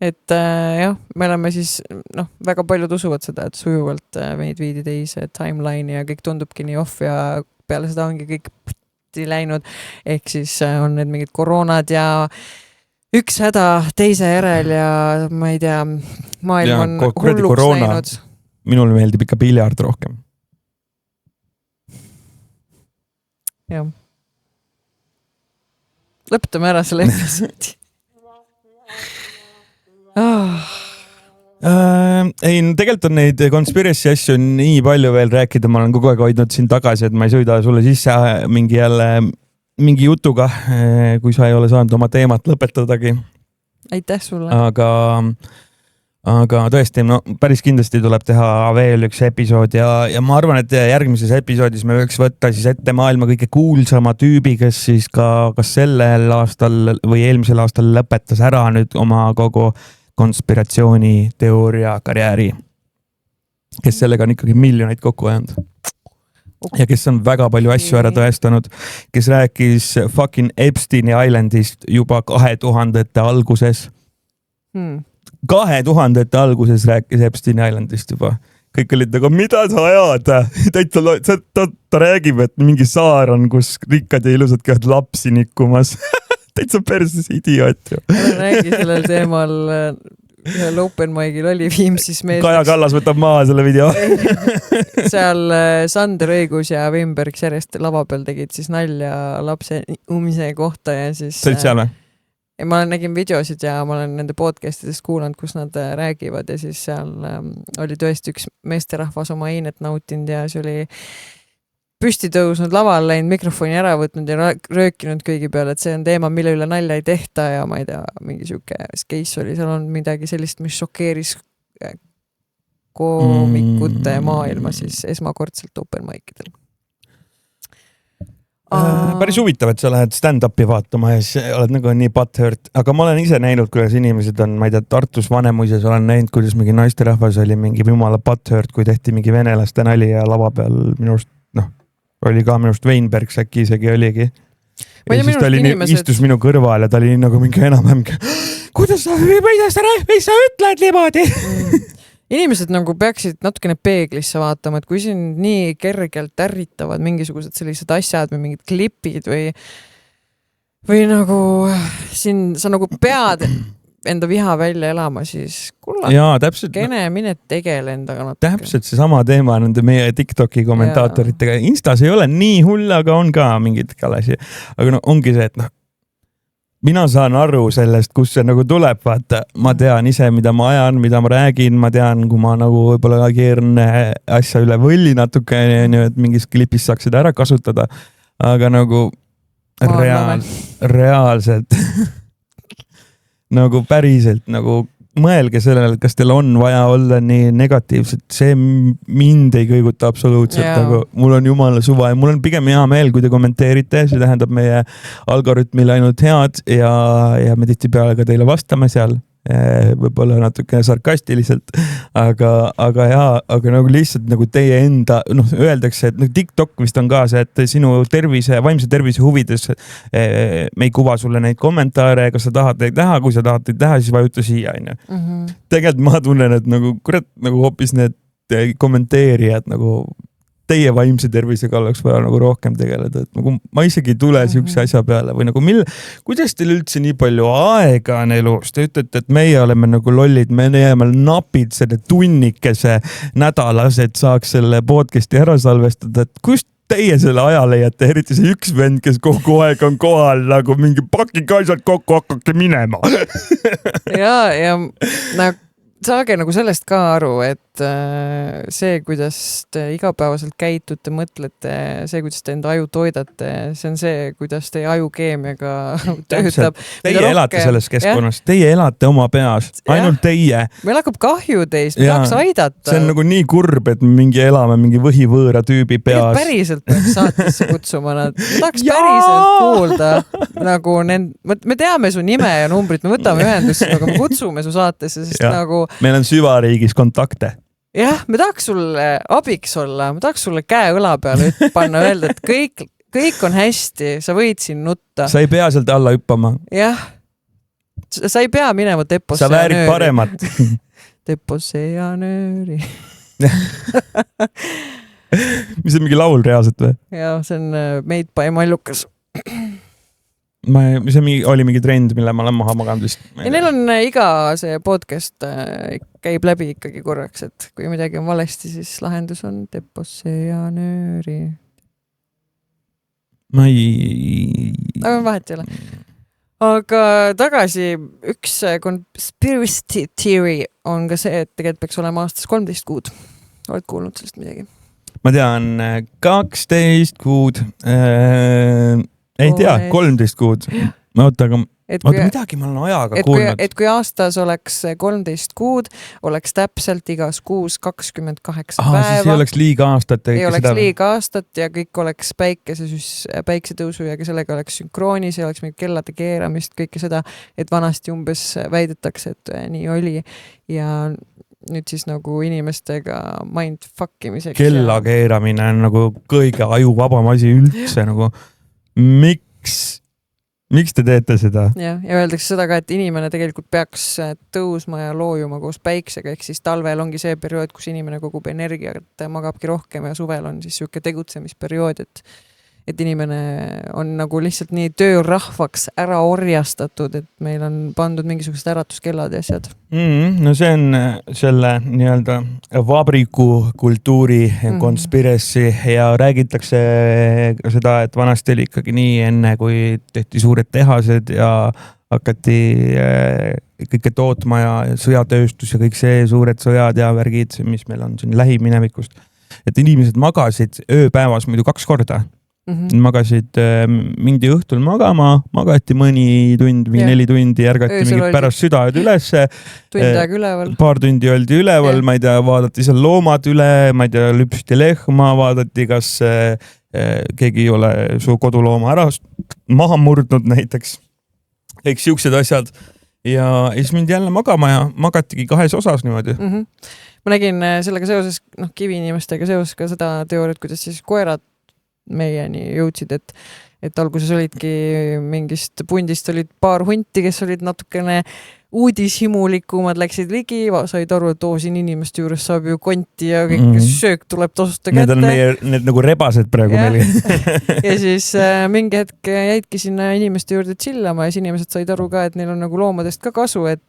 Et jah, me oleme siis, väga paljud usuvad seda, et sujuvalt meid viidi teise timeline'i ja kõik tundubki nii off ja peale seda ongi kõik läinud. Ehk siis on need mingid koroonad ja üks häda teise järel ja ma ei tea, maailm on hulluks läinud. Minul meeldib ikka piljard rohkem. Jah. Lõpetame ära selle episoodi. Ei, tegelikult on neid conspiracy asju nii palju veel rääkida, ma olen kogu aeg hoidnud siin tagasi, et ma ei sõida sulle sisse mingi jutuga, kui sa ei ole saanud oma teemat lõpetadagi. Aitäh sulle. Aga tõesti, päris kindlasti tuleb teha veel üks episood ja ma arvan, et järgmises episoodis me võiks võtta siis ette maailma kõige kuulsama tüübi, kes siis kas sellel aastal või eelmisel aastal lõpetas ära nüüd oma kogu konspiratsiooniteooria karjääri, kes sellega on ikkagi miljoneid kokku ajanud. Ja kes on väga palju asju ära tõestanud, kes rääkis fucking Epsteini Islandist juba 2000-te alguses. 2000-te alguses rääkis Epsteini Islandist juba. Kõik olid nagu, mida sa ajad? Ta räägib, et mingi saar on, kus rikkad ja ilusad käivad lapsi nikkumas. Täitsa perses idioot ju. Räägi sellel teemal ühel open mic'il oli Viimsis mees. Kaja Kallas võtab maha selle video. Seal Sander Õigus ja Wimberg järjest lava peal tegid siis nalja lapse umise kohta ja siis... Sa olid seal või? Ma nägin videosid ja ma olen nende podcastidest kuulanud, kus nad räägivad ja siis seal oli tõesti üks meesterahvas oma einet nautinud ja see oli püsti tõusnud laval, läinud mikrofoni ära võtnud ja röökinud kõigi peale, et see on teema, mille üle nalja ei tehta ja ma ei tea, mingi siuke case oli, seal on midagi sellist, mis šokeeris koomikute maailma siis esmakordselt open mic'idel. Päris huvitav, et sa lähed stand-upi vaatama ja siis oled nagu nii butthurt, aga ma olen ise näinud, kuidas inimesed on, ma ei tea, Tartus Vanemuises olen näinud, kuidas mingi naisterahvas oli mingi jumala butthurt, kui tehti mingi venelaste nali ja lava peal minust, oli ka minust Weinberg äkki isegi oligi. Ma ei tea, ja siis ta oli, istus minu kõrval ja ta oli nagu mingi enam-vähem, kuidas sa ütled niimoodi? Inimesed nagu peaksid natukene peeglisse vaatama, et kui siin nii kergelt ärritavad mingisugused sellised asjad või mingid klipid või nagu siin sa nagu pead enda viha välja elama, siis kulla, kene, mine tegele endaga natuke. Täpselt seesama teema nende meie TikToki kommentaatoritega. Instas ei ole nii hull, aga on ka mingid kalasi. Aga no ongi see, et mina saan aru sellest, kus see nagu tuleb, vaata, ma tean ise, mida ma ajan, mida ma räägin, ma tean, kui ma nagu võib-olla keeran asja üle võlli natuke, et mingis klipis saaks seda ära kasutada, aga nagu reaalselt nagu päriselt nagu mõelge sellele, kas teil on vaja olla nii negatiivselt, see mind ei kõiguta absoluutselt, aga mul on jumala suva ja mul on pigem hea meel, kui te kommenteerite, see tähendab meie algoritmile ainult head ja me tihtipeale ka teile vastame seal, võib-olla natuke sarkastiliselt, aga nagu lihtsalt nagu teie enda, öeldakse, et TikTok vist on ka see, et sinu vaimse tervise huvides me ei kuva sulle neid kommentaare, kas sa tahad neid näha, kui sa tahad neid näha, siis vajuta siia, on. Tegelikult ma tunnen, et nagu kurat, nagu hoopis need kommenteerijad nagu teie vaimse tervisega oleks vaja nagu rohkem tegeleda, et nagu ma isegi ei tule siukse asja peale või nagu kuidas teil üldse nii palju aega on elus, te ütlete, et meie oleme nagu lollid, me jääme napid selle tunnikese nädalas, et saaks selle podcasti ära salvestada, et kust teie selle aja leiate, eriti see üks vend, kes kogu aeg on kohal nagu mingi pakike asjad kokku, hakkake minema. ja nagu saage nagu sellest ka aru, et see, kuidas te igapäevaselt käitute, mõtlete, see, kuidas te enda aju toidate, see on see, kuidas teie ajukeemiaga töötab. Teie elate selles keskkonnas, teie elate oma peas, ainult teie. Meil hakkab kahju teist, me tahaks aidata. See on nagu nii kurb, et me elame mingi võhivõõra tüübi peas. Päriselt peaks saatesse kutsuma nad. Me tahaks päriselt kuulda. Nagu me teame su nime ja numbrit, me võtame ühendusse, aga me kutsume su saatesse, sest nagu meil on süvariigis kontakte. Jah, me tahaks sulle abiks olla, me tahaks sulle käe õla peale panna, öelda, et kõik on hästi, sa võid siin nutta. Sa ei pea sealt alla hüppama. Jah, sa ei pea minema Teposse sa väärid paremat. Teposse ja nööri. Mis on mingi laul reaalselt või? Ja, see on Made by Mallukas. See oli mingi trend, mille ma olen maha maganud vist. Ja neil on iga see podcast käib läbi ikkagi korraks, et kui midagi on valesti, siis lahendus on Teposse ja nööri. Aga vahet ei ole. Aga tagasi üks conspiracy theory on ka see, et tegelikult peaks olema aastas 13 kuud. Oled kuulnud sellest midagi? Ma tean 12 kuud. Ei tea, 13 kuud. Midagi ma olen ajaga kuulnud. Et kui aastas oleks 13 kuud, oleks täpselt igas kuus 28 päeva. Siis ei oleks liiga aastat. Ei oleks liiga aastat ja kõik oleks päiksetõusu ja sellega oleks sünkroonis ja oleks mingit kellade keeramist, kõike seda, et vanasti umbes väidetakse, et nii oli ja nüüd siis nagu inimestega mindfuckimiseks. Kella keeramine on nagu kõige ajuvabam asi üldse nagu. Miks te teete seda? Ja öeldakse seda ka, et inimene tegelikult peaks tõusma ja loojuma koos päiksega, ehk siis talvel ongi see periood, kus inimene kogub energiat, magabki rohkem ja suvel on siis siuke tegutsemisperiood, et inimene on nagu lihtsalt nii töörahvaks ära orjastatud, et meil on pandud mingisugused äratuskellad ja asjad. No see on selle nii-öelda vabrikukultuuri conspiracy ja räägitakse seda, et vanasti oli ikkagi nii enne, kui tehti suured tehased ja hakati kõike tootma ja sõjatööstus ja kõik see suured sõjad ja värgid, mis meil on siin lähiminevikust. Et inimesed magasid ööpäevas muidu 2 korda. Magasid, mindi õhtul magama, magati mõni tund, 4 tundi, ärgati mingid pärast südaööd ülesse. Paar tundi oldi üleval, ma ei tea, vaadati seal loomad üle, ma ei tea, lüpsti lehma, vaadati, kas keegi ei ole su kodulooma ära maha murdnud näiteks. Kõik siuksed asjad. Ja siis mindi jälle magama ja magatigi 2 osas niimoodi. Ma nägin sellega seoses, kiviinimestega seoses ka seda teooriat, kuidas siis koerad meieni jõudsid, et alguses olidki mingist pundist olid paar hunti, kes olid natukene uudishimulikumad, läksid ligi, said aru, et siin inimeste juures saab ju konti ja kõik söök tuleb tasuta kätte. Need nagu rebased praegu meil. Ja siis mingi hetk jäidki sinna inimeste juurde chillama ja siis inimesed said aru ka, et neil on nagu loomadest ka kasu, et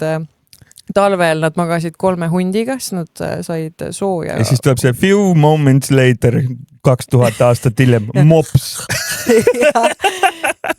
talvel nad magasid 3 hundiga, siis nad said sooja. Ja siis tuleb see few moments later, 2000 aastat hiljem, mops.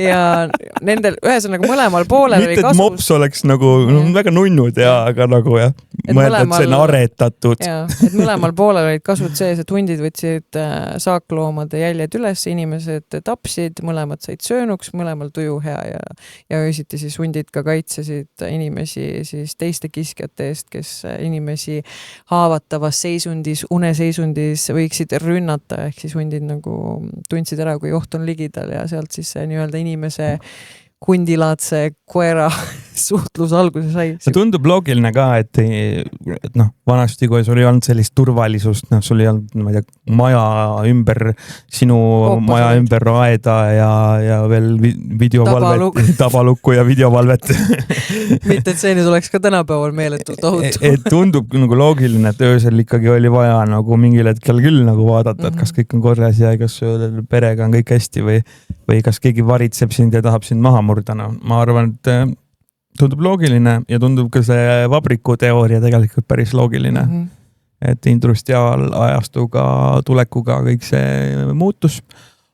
ja nendel ühesõnaga mõlemal poolel mitte, oli kasu. Mitte, et mops oleks nagu väga nunnud ja aga nagu jah, mõeldad see on aretatud. Et mõlemal poolel olid kasud sees, et hundid võtsid saakloomade jäljed üles, inimesed tapsid, mõlemad said söönuks, mõlemal tuju hea ja öösiti siis hundid ka kaitsesid inimesi siis teiste kiskjate eest, kes inimesi haavatavas seisundis, uneseisundis võiksid rünnata, ehk siis hundid nagu tundsid ära, kui oht on ligidal ja sealt siis nii-öelda inimese hundilaadse koera suhtlus alguse sai. See tundub loogiline ka, et noh, vanasti, kui sul ei olnud sellist turvalisust, noh, sul ei olnud, ma ei tea, maja ümber, sinu maja ümber aeda ja veel videovalvet, tabalukku ja videovalvet. Mitte, et see nüüd oleks ka tänapäeval meeletult ohutu. Et tundub nagu loogiline, et öösel ikkagi oli vaja nagu mingil hetkel küll nagu vaadata, et kas kõik on korras ja kas perega on kõik hästi või kas keegi varitseb sind ja tahab sind maha murda. No, ma arvan, et tundub loogiline ja tundub ka see vabriku teooria tegelikult päris loogiline. Et industriaal ajastuga, tulekuga kõik see muutus.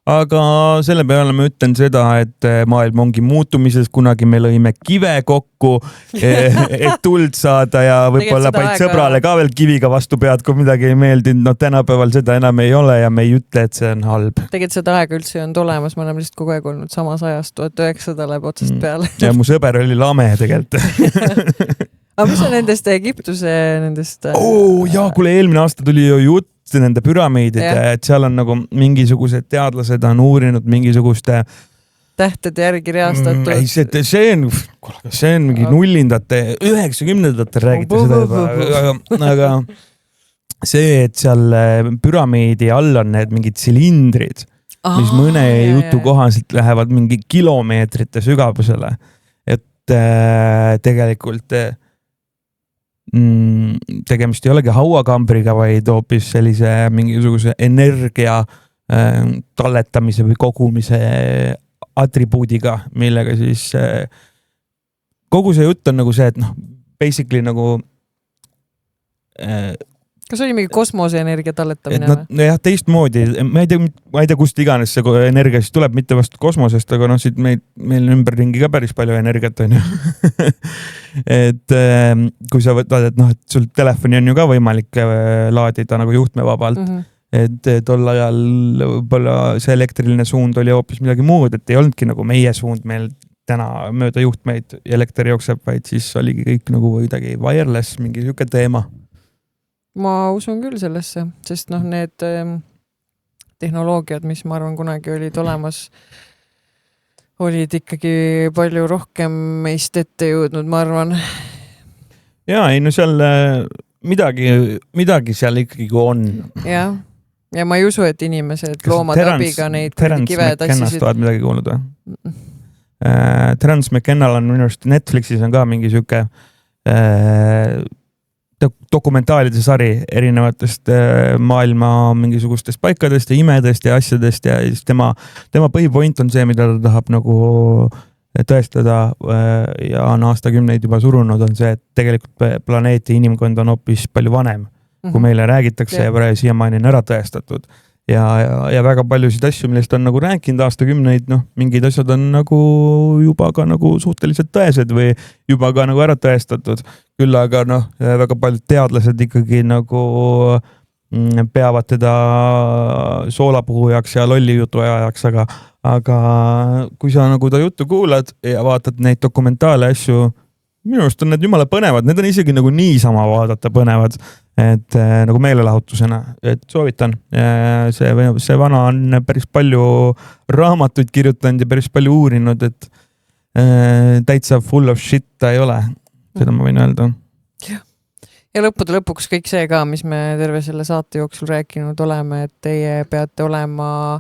Aga selle peale ma ütlen seda, et maailm ongi muutumises, kunagi me lõime kive kokku, et tuld saada ja võib-olla paid sõbrale ka veel kiviga vastu pead, kui midagi ei meeldinud. No tänapäeval seda enam ei ole ja me ei ütle, et see on halb. Tegelikult seda aega üldse ei olnud olemas, me oleme lihtsalt kogu aeg olnud samas ajast, 1900 läheb otsast peale. Ja mu sõber oli lame tegelikult. Aga mis on nendest Egiptuse nendest... jaa, kuule, eelmine aasta tuli ju jutt nende püramiidide, et seal on nagu mingisugused teadlased on uurinud mingisuguste tähtede järgi reastatud. Ei, see on mingi nullindate, 90-ndate räägite seda juba, aga see, et seal püramiidi all on need mingid silindrid, mis mõne jutu kohaselt lähevad mingi kilomeetrite sügavusele, et tegelikult tegemist ei olegi hauakambriga, vaid hoopis sellise mingisuguse energia talletamise või kogumise atribuudiga, millega siis kogu see jutt on nagu see, et noh, basically nagu kas oli mingi kosmoseenergia talletamine? Jah, teistmoodi. Ma ei tea, kust iganes see energia siis tuleb, mitte vast kosmosest, aga noh, siit meil ümberringi ka päris palju energiat on ju. Et kui sa võtad, et noh, et sul telefoni on ju ka võimalik laadida nagu juhtmevabalt, et tol ajal võib-olla see elektriline suund oli hoopis midagi muud, et ei olnudki nagu meie suund meil täna mööda juhtmeid elekter jookseb, vaid siis oligi kõik nagu kuidagi wireless, mingi siuke teema. Ma usun küll sellesse, sest noh, need tehnoloogiad, mis ma arvan kunagi olid olemas, olid ikkagi palju rohkem meist ette jõudnud, ma arvan. Jaa, ei no seal midagi seal ikkagi on. Jah, ja ma ei usu, et inimesed loomade abiga neid kive tassisid. Terence McKennast oled midagi kuulnud või? Terence McKennal on minu arust Netflixis on ka mingi siuke dokumentaalide sari erinevatest maailma mingisugustest paikadest ja imedest ja asjadest ja siis tema põhipoint on see, mida ta tahab nagu tõestada ja on aastakümneid juba surunud, on see, et tegelikult planeeti inimkond on hoopis palju vanem, kui meile räägitakse ja praegu siiamaani on ära tõestatud. Ja väga paljusid asju, millest on nagu rääkinud aastakümneid, noh, mingid asjad on nagu juba ka nagu suhteliselt tõesed või juba ka nagu ära tõestatud. Küll aga noh, väga paljud teadlased ikkagi nagu peavad teda soolapuhujaks ja lolli jutu ajaks, aga kui sa nagu ta juttu kuulad ja vaatad neid dokumentaale asju, minu arust on need jumala põnevad, need on isegi nagu niisama vaadata põnevad, et nagu meelelahutusena, et soovitan. See vana on päris palju raamatuid kirjutanud ja päris palju uurinud, et täitsa full of shit ta ei ole, seda ma võin öelda. Ja lõppude lõpuks kõik see ka, mis me terve selle saate jooksul rääkinud oleme, et teie peate olema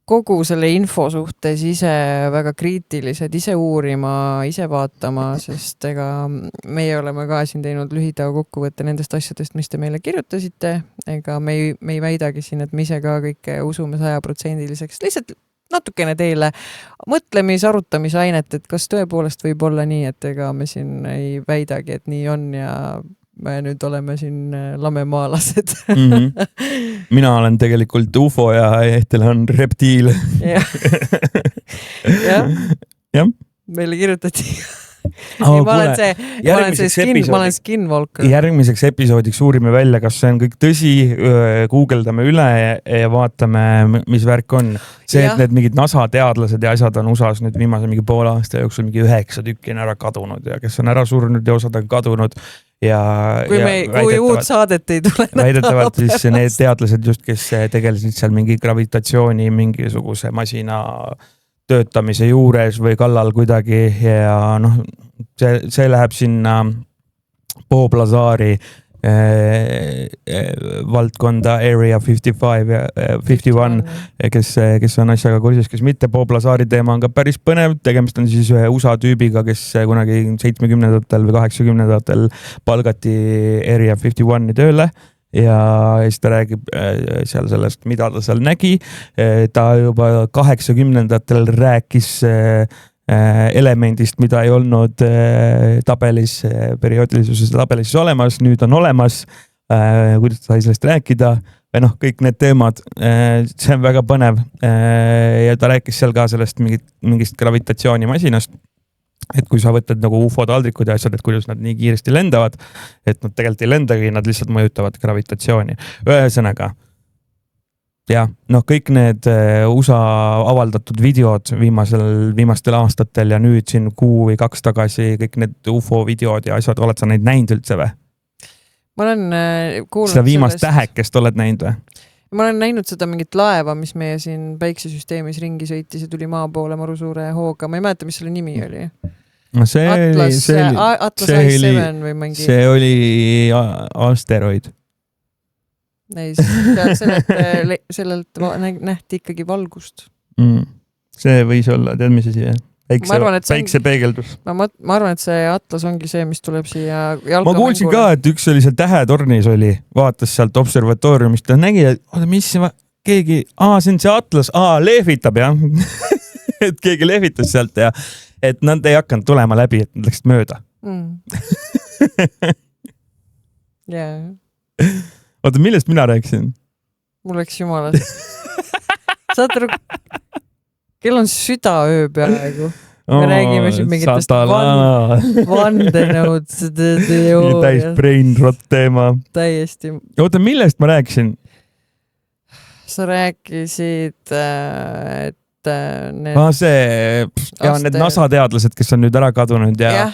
kogu selle info suhtes ise väga kriitilised, ise uurima, ise vaatama, sest ega meie oleme ka siin teinud lühida kokkuvõtte nendest asjadest, mis te meile kirjutasite. Ega me ei väidagi siin, et me ise ka kõike usume 100%-liseks. Lihtsalt natukene teile mõtlemis, arutamisainet, et kas tõepoolest võib olla nii, et ega me siin ei väidagi, et nii on ja me nüüd oleme siin lamemaalased. Mina olen tegelikult UFO ja Ehtel on reptiil. jah. Meile kirjutati. Ma olen skinwalker. Järgmiseks episoodiks uurime välja, kas see on kõik tõsi, guugeldame üle ja vaatame, mis värk on. See, et need mingid NASA teadlased ja asjad on USAs nüüd viimase mingi poole aasta jooksul mingi 9 tükki on ära kadunud ja kes on ära surnud ja osad on kadunud. Kui uut saadet ei tule. Väidetavalt siis need teadlased just, kes tegelesid seal mingi gravitatsiooni mingisuguse masina töötamise juures või kallal kuidagi ja noh, see läheb sinna Bob Lazari valdkonda Area 55 ja 51, kes on asjaga kursis, kes mitte. Bob Lazari teema on ka päris põnev. Tegemist on siis ühe USA tüübiga, kes kunagi 70-ndatel või 80-ndatel palgati Area 51-i tööle. Ja siis ta räägib seal sellest, mida ta seal nägi. Ta juba 80-ndatel rääkis elemendist, mida ei olnud tabelis, perioodilisuses tabelis olemas, nüüd on olemas, kuidas ta sai sellest rääkida või noh, kõik need teemad, see on väga põnev ja ta rääkis seal ka sellest mingist gravitatsioonimasinast, et kui sa võtad nagu UFO-taldrikud ja asjad, et kuidas nad nii kiiresti lendavad, et nad tegelikult ei lendagi, nad lihtsalt mõjutavad gravitatsiooni. Ühesõnaga, jah, noh, kõik need USA avaldatud videod viimastel aastatel ja nüüd siin 1 või 2 tagasi, kõik need UFO videod ja asjad, oled sa neid näinud üldse või? Ma olen kuulnud seda viimast tähekest oled näinud või? Ma olen näinud seda mingit laeva, mis meie siin päiksesüsteemis ringi sõitis ja tuli maa poole maru suure hooga. Ma ei mäleta, mis selle nimi oli. No Atlas I7 või mingi... See oli asteroid. Sellelt nähti ikkagi valgust. See võis olla, tead mis asi? Päiksepeegeldus. Ma arvan, et see Atlas ongi see, mis tuleb siia jalkamängule. Ma kuulsin ka, et üks oli seal Tähetornis vaatas sealt observatooriumist ja nägi, et mis keegi, see on see Atlas, lehvitab jah. Et keegi lehvitas sealt ja et nad ei hakanud tulema läbi, et nad läksid mööda. Oota, millest mina rääkisin? Mul läks jumalast. Saad aru, kell on südaöö peaaegu. Me räägime siin mingitest vandenõud. Täis brain rot teema. Täiesti. Oota, millest ma rääkisin? Sa rääkisid, et need NASA teadlased, kes on nüüd ära kadunud ja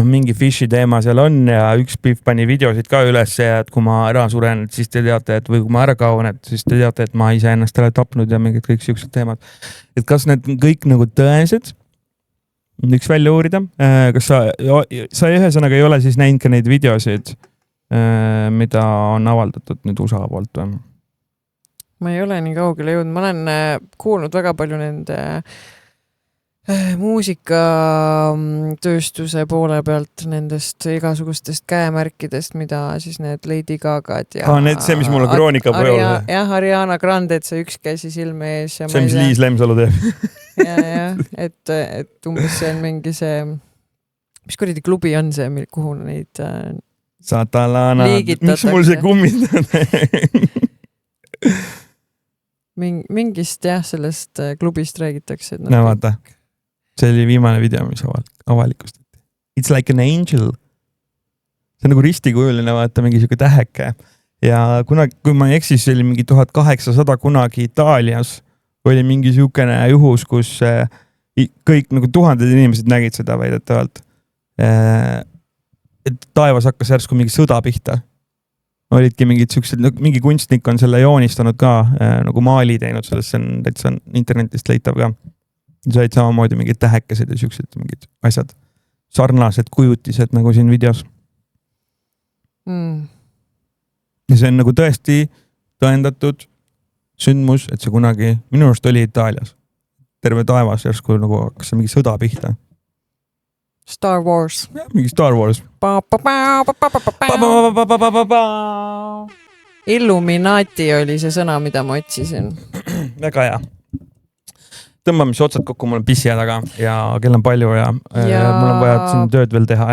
mingi fishi teema seal on ja üks Pihv pani videosid ka üles ja et kui ma ära suren, siis te teate, et või kui ma ära kaun, et siis te teate, et ma ise ennast ära tapnud ja mingid kõik siuksed teemad. Et kas need kõik nagu tõesed? Üks välja uurida. Kas sa ühesõnaga ei ole siis näinud ka neid videosid, mida on avaldatud nüüd USA poolt või? Ma ei ole nii kaugele jõudnud. Ma olen kuulnud väga palju nende muusikatööstuse poole pealt nendest igasugustest käemärkidest, mida siis need Lady Gagad ja... Need see, mis mul on kroonika pojol. Jah, Ariana Grande, et see üks käsi silme ees. Ja see, mis Liis Lemsalu teeb. et umbes see on mingi see... Mis kuradi klubi on see, kuhu neid Satalana. Miks mul see kummid? Mingist sellest klubist räägitakse. No vaata, see oli viimane video, mis avalikustati. It's like an angel. See on nagu ristikujuline, vaata, mingi siuke täheke. Ja kui ma ei eksis, see oli mingi 1800 kunagi Itaalias oli mingi siukene juhus, kus kõik nagu tuhanded inimesed nägid seda väidetavalt. Et taevas hakkas järsku mingi sõda pihta. Olidki mingid siuksed, mingi kunstnik on selle joonistanud ka, nagu maali teinud sellest, see on internetist leitav ka. Said samamoodi mingid tähekesed ja siuksed mingid asjad. Sarnased kujutised nagu siin videos. Ja see on nagu tõesti tõendatud, sündmus, et see kunagi, minu arust oli Itaalias. Terve taevas järsku nagu hakkas mingi sõda pihta. Star Wars. Mingi Star Wars. Illuminati oli see sõna, mida ma otsisin. Väga hea. Tõmbame siis otsad kokku, mul on pissi taga ja kell on palju ja mul on vaja siin tööd veel teha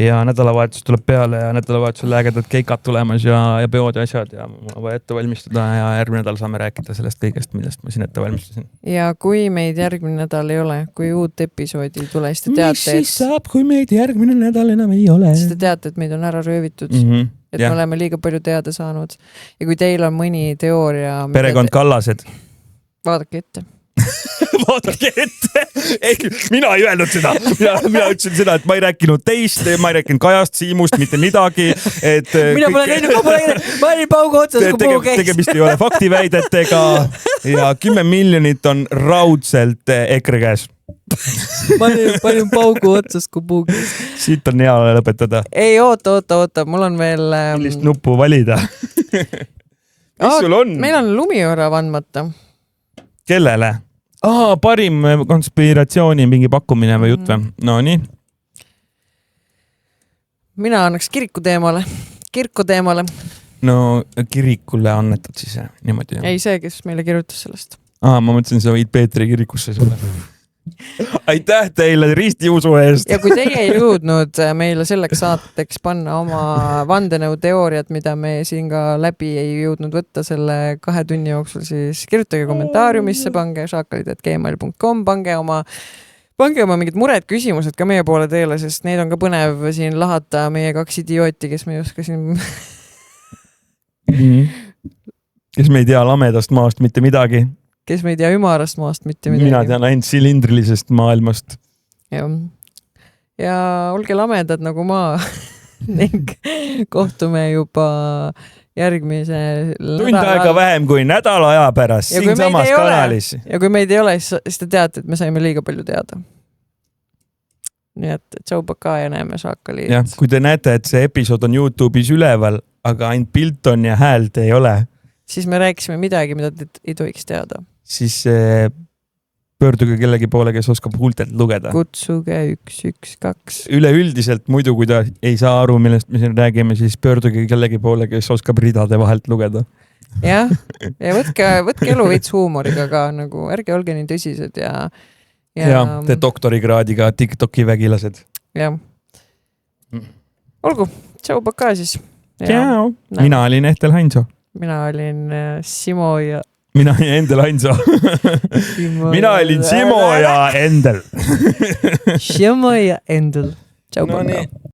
ja nädalavahetus tuleb peale ja nädalavahetusel ägedad keikad tulemas ja peod ja asjad ja mul on vaja ette valmistada ja järgmine nädal saame rääkida sellest kõigest, millest ma siin ette valmistasin. Ja kui meid järgmine nädal ei ole, kui uut episoodi ei tule, siis te teate, mis siis saab, kui meid järgmine nädal enam ei ole? Siis te teate, et meid on ära röövitud, et me oleme liiga palju teada saanud. Ja kui teil on mõni teooria... Perekond Kallased. Vaadake ette. Vaadake ette. Ei, mina ei öelnud seda. Mina ütlesin seda, et ma ei rääkinud teist, ma ei rääkinud Kajast, Siimust, mitte midagi. Mina pole käinud, ma olin paugu otsas, kui puu käis. Tegemist ei ole faktiväidetega ja 10 miljonit on raudselt EKRE käes. Ma olin paugu otsas, kui puu käis. Siit on hea lõpetada. Ei, oota, mul on veel... Millist nuppu valida? Mis sul on? Meil on lumiõrav andmata. Kellele? Parim konspiratsiooni mingi pakkumine või jutt või? No nii. Mina annaks kiriku teemale. No kirikule annetad siis niimoodi. Ei see, kes meile kirjutas sellest. Ma mõtlesin, sa võid Peetri kirikusse sulle. Aitäh teile ristiusu eest. Ja kui teie ei jõudnud meile selleks saateks panna oma vandenõuteooriad, mida me siin ka läbi ei jõudnud võtta selle 2 tunni jooksul, siis kirjutage kommentaariumisse, pange šakalid@gmail.com, pange oma mingid mured, küsimused ka meie poole teele, sest neid on ka põnev siin lahata meie 2 idiooti, kes me ei oska siin kes me ei tea lamedast maast mitte midagi. Kes me ei tea ümarast maast mitte midagi. Mina tean ainult silindrilisest maailmast. Ja olge lamedad nagu maa ning kohtume juba järgmise tund aega vähem kui nädala aja pärast siin samas kanalis. Ja kui meid ei ole, siis te teate, et me saime liiga palju teada. Nii et tšau paka ja näeme šakaliid. Ja, kui te näete, et see episood on YouTube'is üleval, aga ainult pilt on ja häält ei ole, siis me rääkisime midagi, mida te ei tohiks teada. Siis pöörduge kellegi poole, kes oskab huultelt lugeda. Kutsuge 112. Üleüldiselt muidu, kui ta ei saa aru, millest me siin räägime, siis pöörduge kellegi poole, kes oskab ridade vahelt lugeda. Ja võtke elu veits huumoriga ka, nagu ärge olge nii tõsised ja te doktorikraadiga TikToki vägilased. Ja. Olgu, tšau paka siis. Tšau. Mina olin Ehtel Hainso. Mina olin Simo ja... Mina olin Endel Hainso. Mina olin Simo ja Endel. Simo ja Endel. Tšau paka.